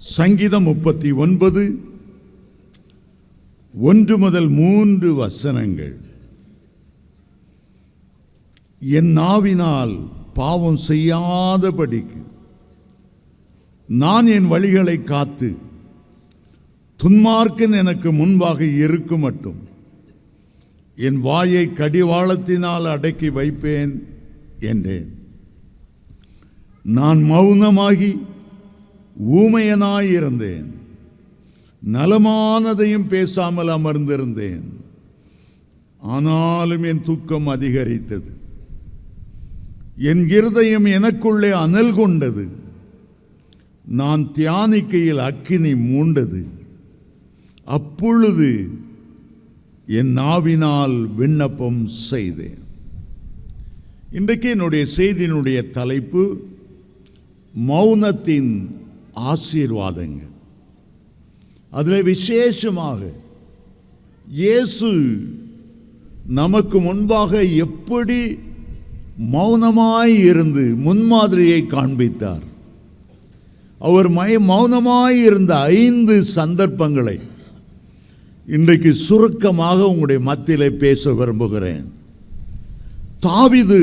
சங்கீதம் 39 1 முதல் 3 வசனங்கள். என் நாவினால் பாவம் செய்யாதபடிக்கு நான் என் வழிகளை காத்து துன்மார்க்கன் எனக்கு முன்பாக இருக்கும் மட்டும் என் வாயை கடிவாளத்தினால் அடக்கி வைப்பேன் என்றேன். நான் மௌனமாகி ஊமையனாயிருந்தேன், நலமானதையும் பேசாமல் அமர்ந்திருந்தேன். ஆனாலும் என் துக்கம் அதிகரித்தது, என் இருதயம் எனக்குள்ளே அனல் கொண்டது. நான் தியானிக்கையில் அக்கினி மூண்டது. அப்பொழுது என் நாவினால் விண்ணப்பம் செய்தேன். இன்றைக்கு என்னுடைய செய்தியினுடைய தலைப்பு மௌனத்தின் ஆசீர்வாதங்கள். அதில் விசேஷமாக இயேசு நமக்கு முன்பாக எப்படி மௌனமாய் இருந்து முன்மாதிரியை காண்பித்தார். அவர் மௌனமாய் இருந்த 5 சந்தர்ப்பங்களை இன்றைக்கு சுருக்கமாக உங்களுடைய மத்தியிலே பேச விரும்புகிறேன். தாவீது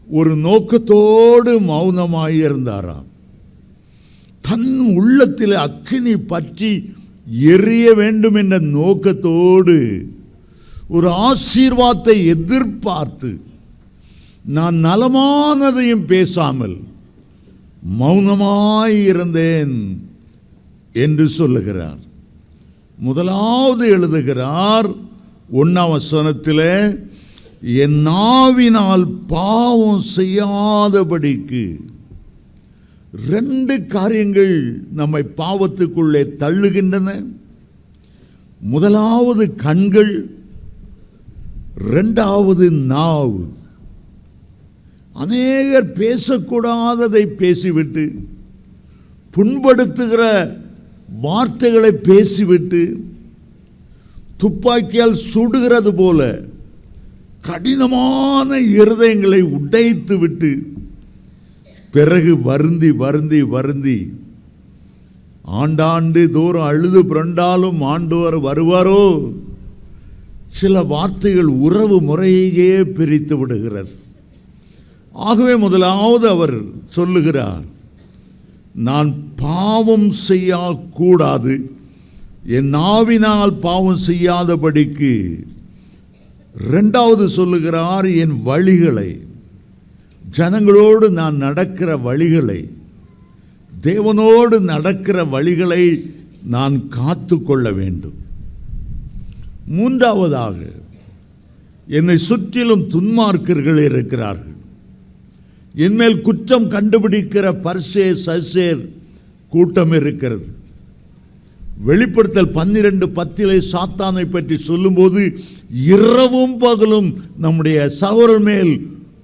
ஒரு நோக்கத்தோடு மௌனமாய் இருந்தாராம். தன் உள்ளத்தில் அக்கினி பற்றி எரிய வேண்டும் என்ற நோக்கத்தோடு ஒரு ஆசீர்வாதத்தை எதிர்பார்த்து நான் நலமானதையும் பேசாமல் மௌனமாய் இருந்தேன் என்று சொல்லுகிறார். முதலாவது எழுதுகிறார் 1ஆம் வசனத்தில், என் நாவினால் பாவம் செய்யாதபடிக்கு. 2 காரியங்கள் நம்மை பாவத்துக்குள்ளே தள்ளுகின்றன. முதலாவது கண்கள், 2வது நாவு. அநேகர் பேசக்கூடாததை பேசிவிட்டு, புண்படுத்துகிற வார்த்தைகளை பேசிவிட்டு, துப்பாக்கியால் சுடுகிறது போல கடினமான இருதயங்களை உடைத்து விட்டு பிறகு வருந்தி வருந்தி வருந்தி ஆண்டாண்டு தூரம் அழுது புரண்டாலும் ஆண்டவர் வருவாரோ, சில வார்த்தைகள் உறவு முறையே பிரித்து விடுகிறது. ஆகவே முதலாவது அவர் சொல்லுகிறார், நான் பாவம் செய்யக்கூடாது, என் நாவினால் பாவம் செய்யாதபடிக்கு. 2வது சொல்லுகிறார், என் வழிகளை, ஜனங்களோடு நான் நடக்கிற வழிகளை, தேவனோடு நடக்கிற வழிகளை நான் காத்து கொள்ள வேண்டும். 3வதாக, என்னை சுற்றிலும் துன்மார்க்கர்கள் இருக்கிறார்கள், என்மேல் குற்றம் கண்டுபிடிக்கிற சர்சேர் கூட்டம் இருக்கிறது. வெளிப்படுத்தல் 12:10 சாத்தானை பற்றி சொல்லும்போது, இரவும் பகலும் நம்முடைய சகோதரர் மேல்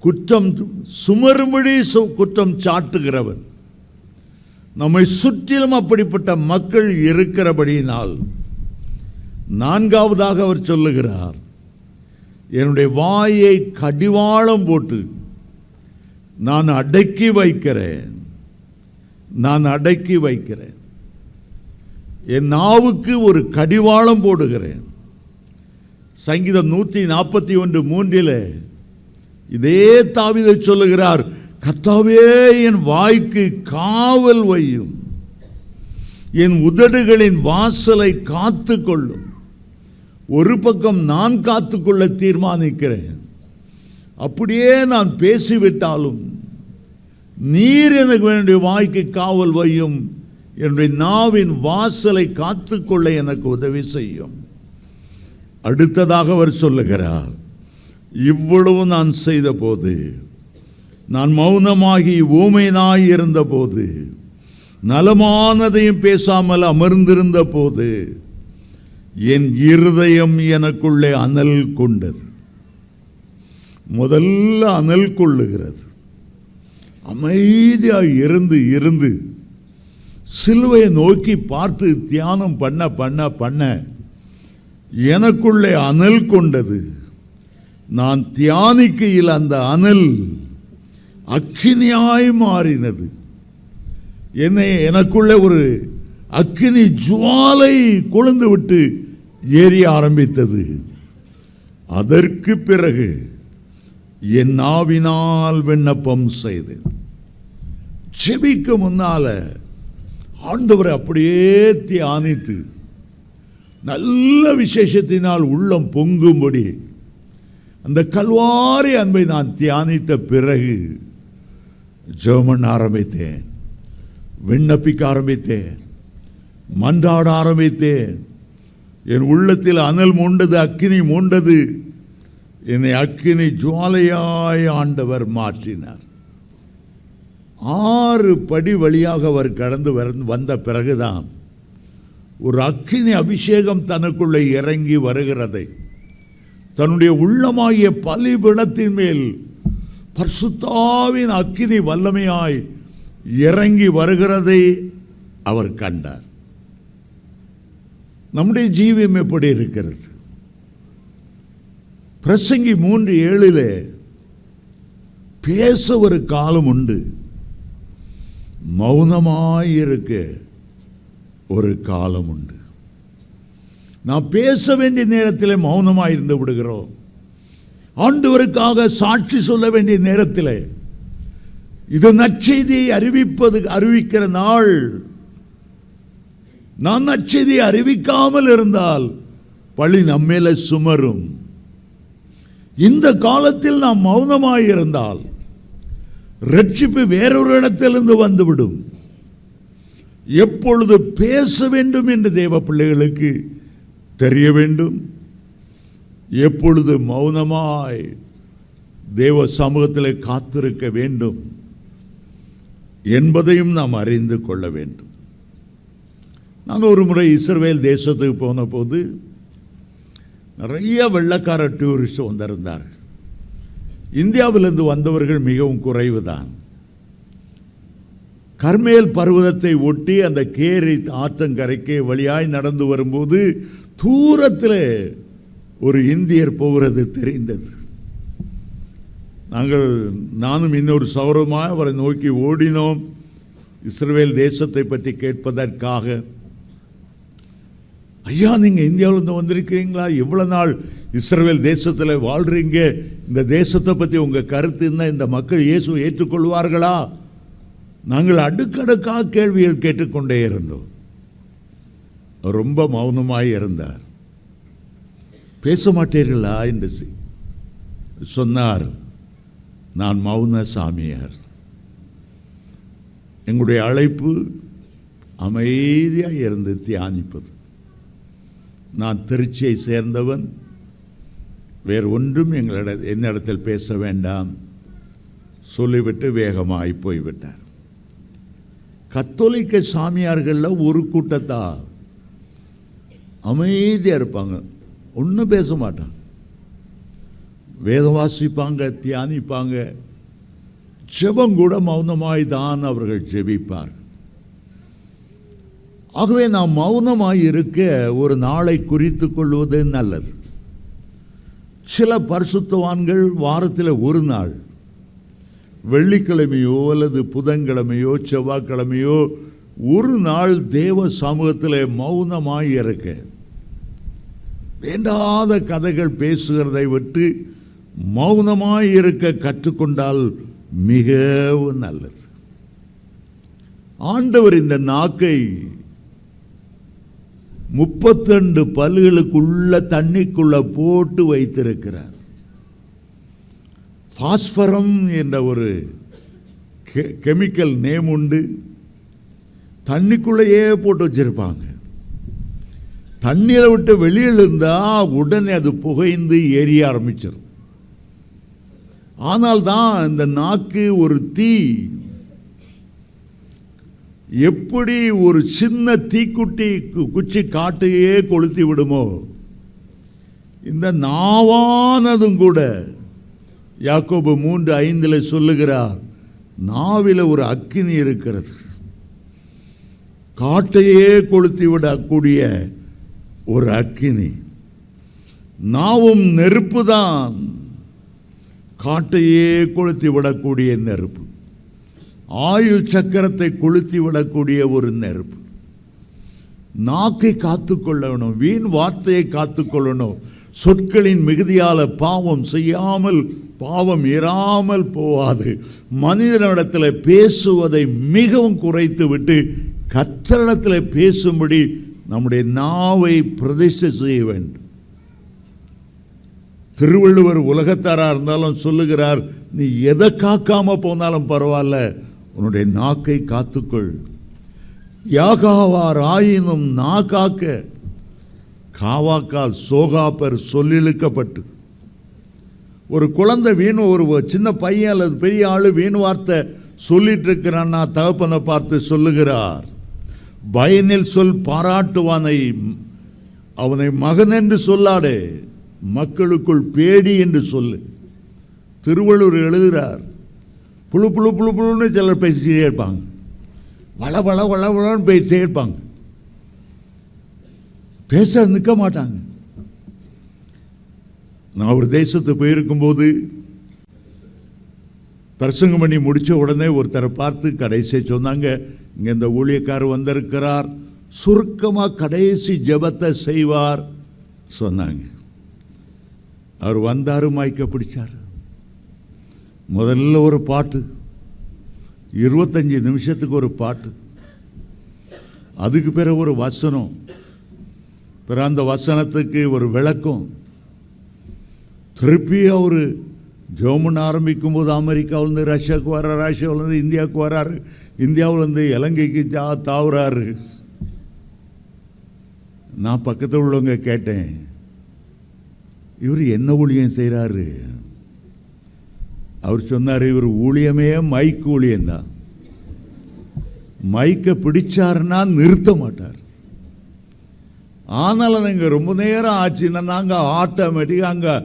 குற்றம் சுமரும்படி குற்றம் சாட்டுகிறவன். நம்மை சுற்றிலும் அப்படிப்பட்ட மக்கள் இருக்கிறபடியினால் 4வதாக அவர் சொல்லுகிறார், என்னுடைய வாயை கடிவாளம் போட்டு நான் அடக்கி வைக்கிறேன். என் நாவுக்கு ஒரு கடிவாளம் போடுகிறேன். சங்கீதம் 141:3 இதே தாவீது சொல்லுகிறார், கர்த்தாவே என் வாய்க்கு காவல் வையும், என் உதடுகளின் வாசலை காத்து கொள்ளும். ஒரு பக்கம் நான் காத்துக்கொள்ள தீர்மானிக்கிறேன். அப்படியே நான் பேசிவிட்டாலும் நீர் எனக்கு வேண்டிய வாய்க்கு காவல் வையும், என்னுடைய நாவின் வாசலை காத்துக்கொள்ள எனக்கு உதவி செய்யும். அடுத்ததாக அவர் சொல்லுகிறார், இவ்வளவு நான் செய்த போது, நான் மௌனமாகி ஊமையனாய் இருந்த போது, நலமானதையும் பேசாமல் அமர்ந்திருந்த போது, என் இருதயம் எனக்குள்ளே அனல் கொண்டது. முதல்ல அனல் கொள்ளுகிறது. அமைதியாக இருந்து சிலுவையை நோக்கி பார்த்து தியானம் பண்ண எனக்குள்ளே அனல் கொண்டது. நான் தியானிக்கையில் அந்த அனல் அக்கினியாய் மாறினது. எனக்குள்ளே ஒரு அக்கினி ஜுவாலை கொழுந்து விட்டு எரிய ஆரம்பித்தது. அதற்கு பிறகு என் நாவினால் விண்ணப்பம் செய்தேன். செபிக்க முன்னால ஆண்டவரை அப்படியே தியானித்து நல்ல விசேஷத்தினால் உள்ளம் பொங்கும்படி அந்த கல்வாரி அன்பை நான் தியானித்த பிறகு ஜெபம் பண்ண ஆரம்பித்தேன், விண்ணப்பிக்க ஆரம்பித்தேன், மன்றாட ஆரம்பித்தேன். என் உள்ளத்தில் அனல் மூண்டது, அக்கினி மூண்டது. என்னை அக்கினி ஜுவாலையாய் ஆண்டவர் மாற்றினார். 6 படி வழியாக அவர் கடந்து வந்த பிறகுதான் ஒரு அக்கினி அபிஷேகம் தனக்குள்ளே இறங்கி வருகிறதை, தன்னுடைய உள்ளமாகிய பலிபீடத்தின் மேல் பரிசுத்தாவின் அக்கினி வல்லமையாய் இறங்கி வருகிறதை அவர் கண்டார். நம்முடைய ஜீவியம் எப்படி இருக்கிறது? பிரசங்கி 3:7 பேச ஒரு காலம் உண்டு, மௌனமாயிருக்க ஒரு காலம் உண்டு. நாம் பேச வேண்டிய நேரத்தில் மௌனமாக இருந்து விடுகிறோம். ஆண்டவருக்காக சாட்சி சொல்ல வேண்டிய நேரத்தில் இது நற்செய்தியை அறிவிக்கிற நாள். நான் நற்செய்தியை அறிவிக்காமல் இருந்தால் பழி நம்மேல சுமரும். இந்த காலத்தில் நாம் மௌனமாக இருந்தால் ரட்சிப்பு வேறொரு இடத்திலிருந்து வந்துவிடும். எப்பொழுது பேச வேண்டும் என்று தேவ பிள்ளைகளுக்கு தெரிய வேண்டும். எப்பொழுது மௌனமாய் தேவ சமூகத்தில் காத்திருக்க வேண்டும் என்பதையும் நாம் அறிந்து கொள்ள வேண்டும். நான் ஒரு முறை இஸ்ரவேல் தேசத்துக்கு போன போது நிறைய வெள்ளக்கார டூரிஸ்ட் வந்திருந்தார்கள். இந்தியாவிலிருந்து வந்தவர்கள் மிகவும் குறைவு தான். கர்மேல் பர்வதத்தை ஒட்டி அந்த கேரி ஆற்றங்கரைக்கு வழியாய் நடந்து வரும்போது தூரத்தில் ஒரு இந்தியர் போகிறது தெரிந்தது. நானும் இன்னொரு சௌரமாக அவரை நோக்கி ஓடினோம், இஸ்ரவேல் தேசத்தை பற்றி கேட்பதற்காக. ஐயா, நீங்கள் இந்தியாவிலிருந்து வந்திருக்கிறீங்களா? எவ்வளோ நாள் இஸ்ரவேல் தேசத்தில் வாழ்கிறீங்க? இந்த தேசத்தை பற்றி உங்கள் கருத்து என்ன? இந்த மக்கள் இயேசுவை ஏற்றுக்கொள்வார்களா? நாங்கள் அடுக்கடுக்காக கேள்விகள் கேட்டுக்கொண்டே இருந்தோம். ரொம்ப மௌனமாய் இருந்தார். பேச மாட்டீர்களா என்று சொன்னார். நான் மௌன சாமியார். எங்களுடைய அழைப்பு அமைதியாக இருந்து தியானிப்பது. நான் திருச்சியை சேர்ந்தவன், வேறு ஒன்றும் என்னிடத்தில் பேச வேண்டாம் சொல்லிவிட்டு வேகமாய் போய்விட்டார். கத்தோலிக்க சாமியார்களில் ஒரு கூட்டத்தார் அமைதியாக இருப்பாங்க, ஒன்றும் பேச மாட்டாங்க, வேதம் வாசிப்பாங்க, தியானிப்பாங்க, ஜெபம் கூட மௌனமாய் தான் அவர்கள் ஜெபிப்பார். ஆகவே நாம் மௌனமாய் இருக்க ஒரு நாளை குறித்து கொள்வது நல்லது. சில பரிசுத்தவான்கள் வாரத்தில் ஒரு நாள், வெள்ளிக்கிழமையோ அல்லது புதன்கிழமையோ செவ்வாய்க்கிழமையோ ஒரு நாள் தேவ சமூகத்தில் மௌனமாய் இருக்க, வேண்டாத கதைகள் பேசுகிறதை விட்டு மௌனமாய் இருக்க கற்றுக்கொண்டால் மிகவும் நல்லது. ஆண்டவர் இந்த நாக்கை 32 பல்களுக்குள்ள தண்ணிக்குள்ள போட்டு வைத்திருக்கிறார். பாஸ்பரம் என்ற ஒரு கெமிக்கல் நேம் உண்டு. தண்ணிக்குள்ளேயே போட்டு வச்சிருப்பாங்க. தண்ணீரை விட்டு வெளியில் இருந்தால் உடனே அது புகைந்து எரிய ஆரம்பிச்சிடும். ஆனால் தான் இந்த நாக்கு ஒரு தீ, எப்படி ஒரு சின்ன தீக்குட்டி குச்சி காட்டையே கொளுத்தி விடுமோ, இந்த நாவானதும் கூட யாக்கோபு 3:5 சொல்லுகிறார், நாவில ஒரு அக்கினி இருக்கிறது, காட்டையே கொளுத்தி விடக்கூடிய ஒரு அக்கினி. நாவும் நெருப்பு தான், காட்டையே கொளுத்தி விடக்கூடிய நெருப்பு, ஆயுள் சக்கரத்தை கொளுத்தி விடக்கூடிய ஒரு நெருப்பு. நாக்கை காத்துக்கொள்ளணும், வீண் வார்த்தையை காத்துக்கொள்ளணும். சொற்களின் மிகுதியால் பாவம் செய்யாமல், பாவம் இராமல் போவாது. மனிதனிடத்தில் பேசுவதை மிகவும் குறைத்து விட்டு கர்த்தரிடத்தில் பேசும்படி நம்முடைய நாவை பிரதிஷ்டை செய்ய வேண்டும். திருவள்ளுவர் உலகத்தாராக இருந்தாலும் சொல்லுகிறார், நீ எதை காக்காம போனாலும் பரவாயில்ல, உன்னுடைய நாக்கை காத்துக்கொள். யாகாவார் ஆயினும் நா காக்க, காவாக்கால் சோகாப்பர் சொல்லிழுக்கப்பட்டு. ஒரு குழந்தை வீண், ஒரு சின்ன பையன் அல்லது பெரிய ஆளு வீண் வார்த்தை சொல்லிட்டு இருக்கிறான்னா தகப்பனை பார்த்து சொல்லுகிறார், பயனில் சொல் பாராட்டுவானை, அவனை மகன் என்று சொல்லாடே, மக்களுக்குள் பேடி என்று சொல்லு. திருவள்ளுவர் எழுதுகிறார், புழு புழு புழு புழுன்னு சிலர் பேசிட்டே இருப்பாங்க, வள வள வள வளன்னு பேசிட்டே இருப்பாங்க, பேச நிற்க மாட்டாங்க. நான் ஒரு தேசத்துக்கு போயிருக்கும்போது பிரசங்கம் பண்ணி முடித்த உடனே ஒருத்தரை பார்த்து கடைசியை சொன்னாங்க, இங்கே இந்த ஊழியக்காரர் வந்திருக்கிறார், சுருக்கமாக கடைசி ஜெபத்தை செய்வார் சொன்னாங்க. அவர் வந்தார், மைக்க பிடிச்சார். முதல்ல ஒரு பாட்டு, 25 நிமிஷத்துக்கு ஒரு பாட்டு, அதுக்கு பிறகு ஒரு வசனம், பிறகு அந்த வசனத்துக்கு ஒரு விளக்கம். திருப்பி அவர் ஜெர்மன் ஆரம்பிக்கும் போது அமெரிக்காவிலேருந்து ரஷ்யாவுக்கு வர்றார், ரஷ்யாவிலேருந்து இந்தியாவுக்கு வர்றாரு, இந்தியாவிலேருந்து இலங்கைக்கு தாவுறாரு. நான் பக்கத்தில் உள்ளவங்க கேட்டேன், இவர் என்ன ஊழியம் செய்கிறாரு? அவர் சொன்னார், இவர் ஊழியமே மைக் ஊழியம்தான். மைக்கை பிடிச்சாருன்னா நிறுத்த மாட்டார். ஆனாலும் நீங்கள் ரொம்ப நேரம் ஆச்சுன்னா நாங்கள் ஆட்டோமேட்டிக்காக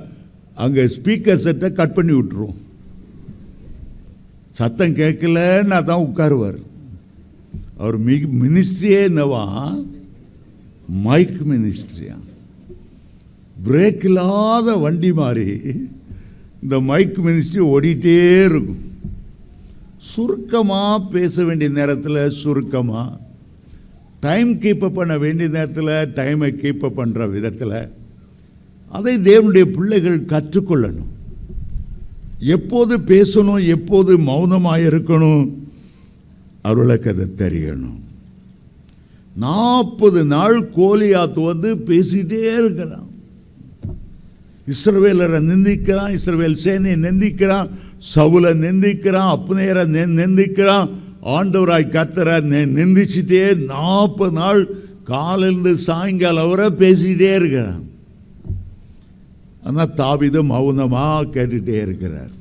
அங்கே ஸ்பீக்கர் செட்டை கட் பண்ணி விட்டுருவோம். சத்தம் கேட்கலன்னா தான் உட்காருவார். அவர் மினிஸ்ட்ரியே என்னவா, மைக் மினிஸ்ட்ரியா. பிரேக் இல்லாத வண்டி மாதிரி இந்த மைக் மினிஸ்ட்ரி ஓடிட்டே இருக்கும். சுருக்கமாக பேச வேண்டிய நேரத்தில் சுருக்கமாக, டைம் கீப்பப் பண்ண வேண்டிய நேரத்தில் டைமை கீப்பப் பண்ணுற விதத்தில் அதை தேவனுடைய பிள்ளைகள் கற்றுக்கொள்ளணும். எப்போது பேசணும், எப்போது மௌனமாக இருக்கணும், அவர்களுக்கு அதை தெரியணும். 40 நாள் கோலியாத்து வந்து பேசிகிட்டே இருக்கிறான். இஸ்ரவேலரை நிந்திக்கிறான், இஸ்ரவேல் சேனையை நிந்திக்கிறான், சவுலை நிந்திக்கிறான், அப்னேரை நிந்திக்கிறான், ஆண்டவராய் கர்த்தரை நிந்திச்சுட்டே 40 நாள் காலையிலிருந்து சாயங்காலம் வரை பேசிக்கிட்டே இருக்கிறான். ஆனால் தாவீது மௌனமாக கேட்டுகிட்டே இருக்கிறார்.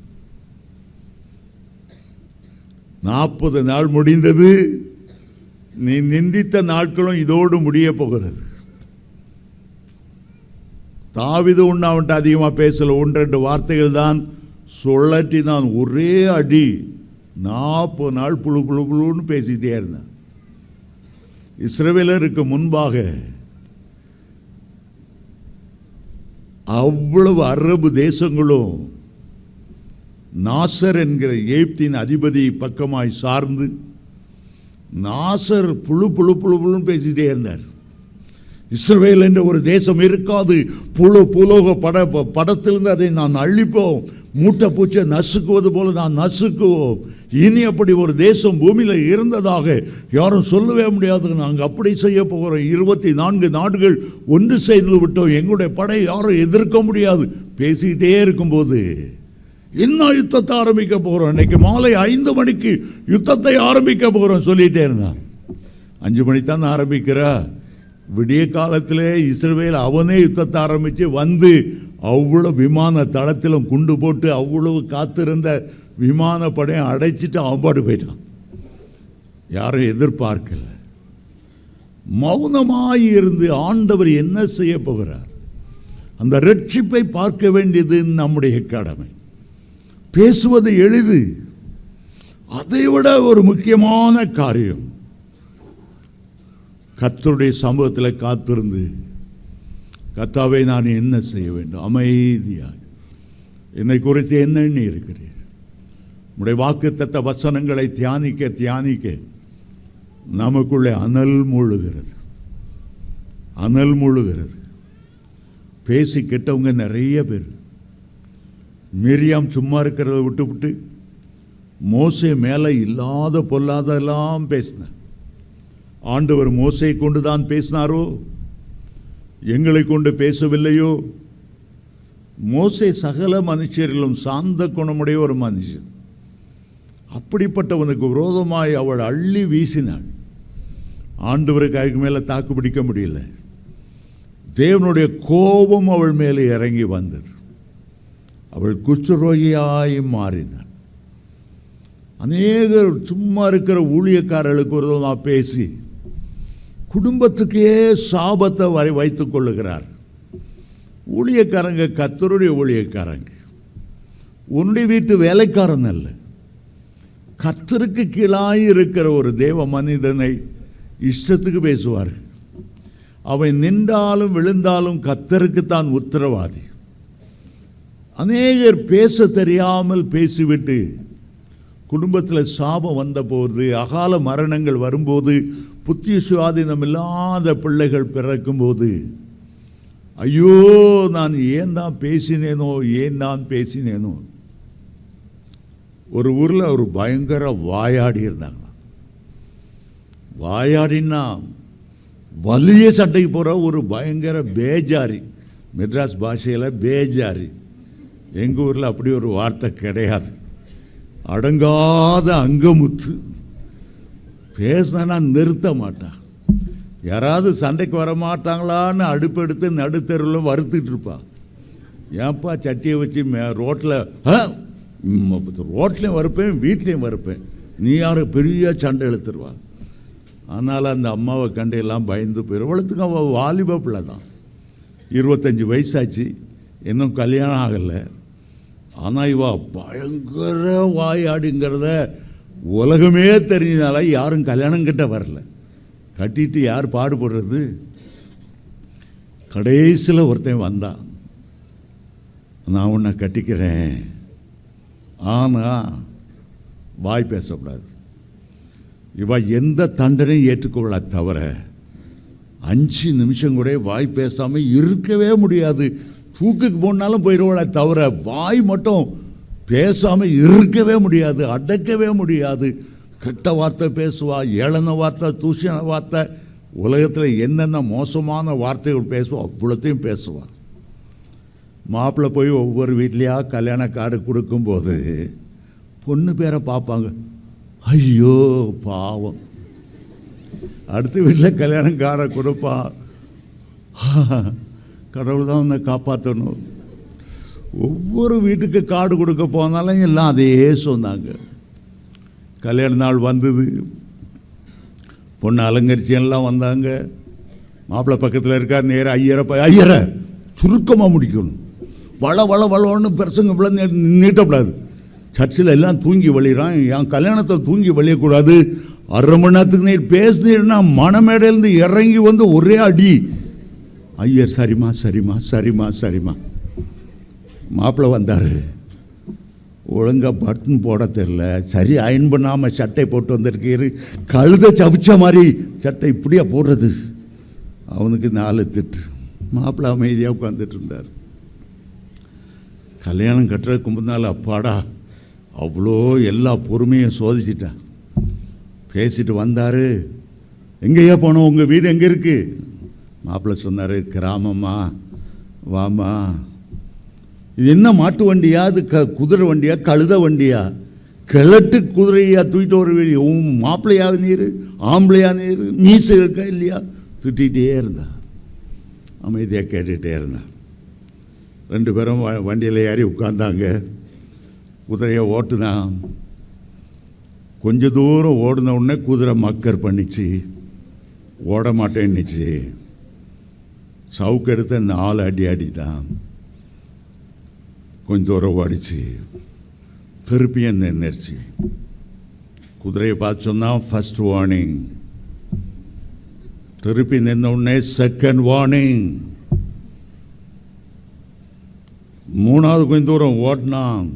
40 நாள் முடிந்தது. நீ நிந்தித்த நாட்களும் இதோடு முடிய போகிறது. தாவீது ஒன்று அவன்கிட்ட அதிகமாக பேசல, 1-2 வார்த்தைகள் தான் சொல்லட்டி நான் ஒரே அடி 40 நாள் புழு புழு புழுன்னு பேசிகிட்டே இருந்தேன். இஸ்ரவேலருக்கு முன்பாக அவ்வளவு அரபு தேசங்களும் நாசர் என்கிற எகிப்தின் அதிபதி பக்கமாய் சார்ந்து, நாசர் புழு புழு புழு புழுன்னு பேசிகிட்டே இருந்தார். இஸ்ரவேல் என்ற ஒரு தேசம் இருக்காது, புலோக படத்திலிருந்து அதை நான் அழிப்போம், மூட்டை பூச்சை நசுக்குவது போல நான் நசுக்குவோம். இனி அப்படி ஒரு தேசம் பூமியில் இருந்ததாக யாரும் சொல்லவே முடியாது. நாங்கள் அப்படி செய்ய போகிறோம். 24 நாடுகள் ஒன்று செய்து விட்டோம், எங்களுடைய படை யாரும் எதிர்க்க முடியாது பேசிக்கிட்டே இருக்கும்போது என்ன யுத்தத்தை ஆரம்பிக்க போகிறோம், இன்னைக்கு மாலை 5 மணிக்கு யுத்தத்தை ஆரம்பிக்க போகிறோம் சொல்லிகிட்டே இருந்தான். 5 மணி தான் ஆரம்பிக்கிறா. விடிய காலத்திலே இஸ்ரவேல் அவனே யுத்தத்தை ஆரம்பித்து வந்து அவ்வளோ விமான தளத்திலும் குண்டு போட்டு அவ்வளவு காத்திருந்த விமானப்படையை அடைச்சிட்டு அவன்பாடு போயிட்டான். யாரும் எதிர்பார்க்கல. மௌனமாய் இருந்து ஆண்டவர் என்ன செய்ய போகிறார், அந்த ரட்சிப்பை பார்க்க வேண்டியது நம்முடைய கடமை. பேசுவது எளிது, அதைவிட ஒரு முக்கியமான காரியம் கர்த்தருடைய சமூகத்தில் காத்திருந்து, கர்த்தாவே நான் என்ன செய்ய வேண்டும், அமைதியாக என்னை குறித்து என்ன எண்ணி இருக்கிறீர், உடைய வாக்குத்தத்த வசனங்களை தியானிக்க தியானிக்க நமக்குள்ளே அனல் மூழ்கிறது. அனல் முழுகிறது. பேசி கெட்டவங்க நிறைய பேர். மிரியாம் சும்மா இருக்கிறத விட்டு மோசே மேலே இல்லாத பொல்லாதெல்லாம் பேசினார். ஆண்டவர் மோசையை கொண்டு தான் பேசினாரோ, எங்களை கொண்டு பேசவில்லையோ? மோசே சகல மனுஷரிலும் சாந்த குணமுடைய ஒரு மனுஷன். அப்படிப்பட்டவனுக்கு விரோதமாய் அவள் அள்ளி வீசினாள். ஆண்டவருக்கு அதுக்கு மேலே தாக்கு பிடிக்க முடியல. தேவனுடைய கோபம் அவள் மேலே இறங்கி வந்தது. அவள் குஷ்டரோகியாய் மாறினாள். அநேகர் சும்மா இருக்கிற ஊழியக்காரர்களுக்கு விரோதமாக பேசி குடும்பத்துக்கே சாபத்தை வைத்துக் கொள்ளுகிறார். ஊழியக்காரங்க கர்த்தருடைய ஊழியக்காரங்க, உன்னுடைய வீட்டு வேலைக்காரன் அல்ல. கர்த்தருக்கு கீழாய் இருக்கிற ஒரு தேவ மனிதனை இஷ்டத்துக்கு பேசுவார்கள். அவன் நின்றாலும் விழுந்தாலும் கர்த்தருக்கு தான் உத்தரவாதி. அநேகர் பேச தெரியாமல் பேசிவிட்டு குடும்பத்தில் சாபம் வந்தபோது, அகால மரணங்கள் வரும்போது, புத்தி சுவாதீனம் இல்லாத பிள்ளைகள் பிறக்கும்போது, ஐயோ நான் ஏன் தான் பேசினேனோ. ஒரு ஊரில் ஒரு பயங்கர வாயாடி இருந்தாங்க. வாயாடினா வலிய சண்டைக்கு போகிற ஒரு பயங்கர பேஜாரி. மெட்ராஸ் பாஷையில் பேஜாரி. எங்கள் ஊரில் அப்படி ஒரு வார்த்தை கிடையாது. அடங்காத அங்கமுத்து. பேசினா நிறுத்த மாட்டான். யாராவது சண்டைக்கு வர மாட்டாங்களான்னு அடுப்பெடுத்து நடுத்தருவில் வறுத்துட்டு இருப்பான். ஏன்ப்பா சட்டியை வச்சு ரோட்லேயும் வறுப்பேன், வீட்லேயும் வறுப்பேன், நீ யாரும் பெரிய சண்டை இழுத்துருவா. அதனால் அந்த அம்மாவை கண்டையெல்லாம் பயந்து போயிடும். இவ்வளோத்துக்கு அவள் வாலிப பிள்ளை தான். 25 வயசாச்சு, இன்னும் கல்யாணம் ஆகலை. ஆனால் இவா பயங்கர வாயாடிங்கிறத உலகமே தெரிஞ்சதுனால யாரும் கல்யாணம் கிட்ட வரல. கட்டிட்டு யார் பாடுபடுறது? கடைசியில் ஒருத்தன் வந்தான், நான் உன்னை கட்டிக்கிறேன், ஆனால் வாய் பேசக்கூடாது. இவ எந்த தண்டனையும் ஏற்றுக்கொள்ள தவிர 5 நிமிஷம் கூட வாய் பேசாமல் இருக்கவே முடியாது. தூக்குக்கு போனாலும் போயிடுவாளே தவிர வாய் மட்டும் பேசாமல் இருக்கவே முடியாது, அடக்கவே முடியாது. கெட்ட வார்த்தை பேசுவா, ஏளன வார்த்தை, தூஷண வார்த்தை, உலகத்தில் என்னென்ன மோசமான வார்த்தைகள் பேசுவா அவ்வளோத்தையும் பேசுவா. மாப்பிள்ளை போய் ஒவ்வொரு வீட்லையா கல்யாண கார்டு கொடுக்கும்போது பொண்ணு பேரை பார்ப்பாங்க. ஐயோ பாவம். அடுத்த வீட்டில் கல்யாண கார்டை கொடுப்பா, கடவுள் தான் உன்னை காப்பாற்றணும். ஒவ்வொரு வீட்டுக்கு கார்டு கொடுக்க போனாலும் எல்லாம் அதே சொன்னாங்க. கல்யாண நாள் வந்தது, பொண்ணு அலங்கரிச்சு எல்லாம் வந்தாங்க. மாப்பிள்ளை பக்கத்தில் இருக்கார். நேராக ஐயரை சுருக்கமாக முடிக்கணும். வளன்னு பிரசங்க இவ்வளோ நீட்டக்கூடாது. சர்ச்சில் எல்லாம் தூங்கி வழிகிறான். என் கல்யாணத்தில் தூங்கி வழியக்கூடாது. 1/2 மணி நேரத்துக்கு நீர் பேசுனீர்னா மணமேடையிலேருந்து இறங்கி வந்து ஒரே அடி. ஐயர் சரிம்மா சரிம்மா சரிம்மா சரிம்மா. மாப்பிள்ளை வந்தார். ஒழுங்காக பட்டன் போட தெரில, சரி அயன் பண்ணாமல் சட்டை போட்டு வந்திருக்கீரு. கழுதை சவிச்ச மாதிரி சட்டை இப்படியா போடுறது? அவனுக்கு 4 திட்டு. மாப்பிள்ளை அமைதியாக உட்காந்துட்டு இருந்தார். கல்யாணம் கட்டுறதுக்கு முன்னால் அப்பாடா அவ்வளோ எல்லா பொறுமையும் சோதிச்சிட்டா. பேசிட்டு வந்தார். எங்கேயா போனோம், உங்கள் வீடு எங்கே இருக்குது? மாப்பிள்ளை சொன்னார், கிராமம்மா, வாமா. இது என்ன மாட்டு வண்டியா, அது குதிரை வண்டியா, கழுத வண்டியா, கிழட்டு குதிரையா தூக்கிட்டு ஒரு வீடு? மாப்பிள்ளையா நீர், ஆம்பளையா நீர், மீசை இருக்கா இல்லையா? திட்டிகிட்டே இருந்தா. அமைதியாக கேட்டுகிட்டே இருந்தா. 2 பேரும் வண்டியில் ஏறி உட்கார்ந்தாங்க. குதிரையை ஓட்டுனான். கொஞ்ச தூரம் ஓடின உடனே குதிரை மக்கர் பண்ணிச்சு, ஓட மாட்டேன்னுச்சு. சவுக்கு எடுத்த 4 அடி அடித்தான். கொஞ்சம் தூரம் ஓடிச்சு, திருப்பியும் நின்றுச்சு. குதிரையை பார்த்து சொன்னால் ஃபர்ஸ்ட் வார்னிங். திருப்பி நின்ன உடனே செகண்ட் வார்னிங். 3வது கொஞ்சம் தூரம் ஓட்டினான்.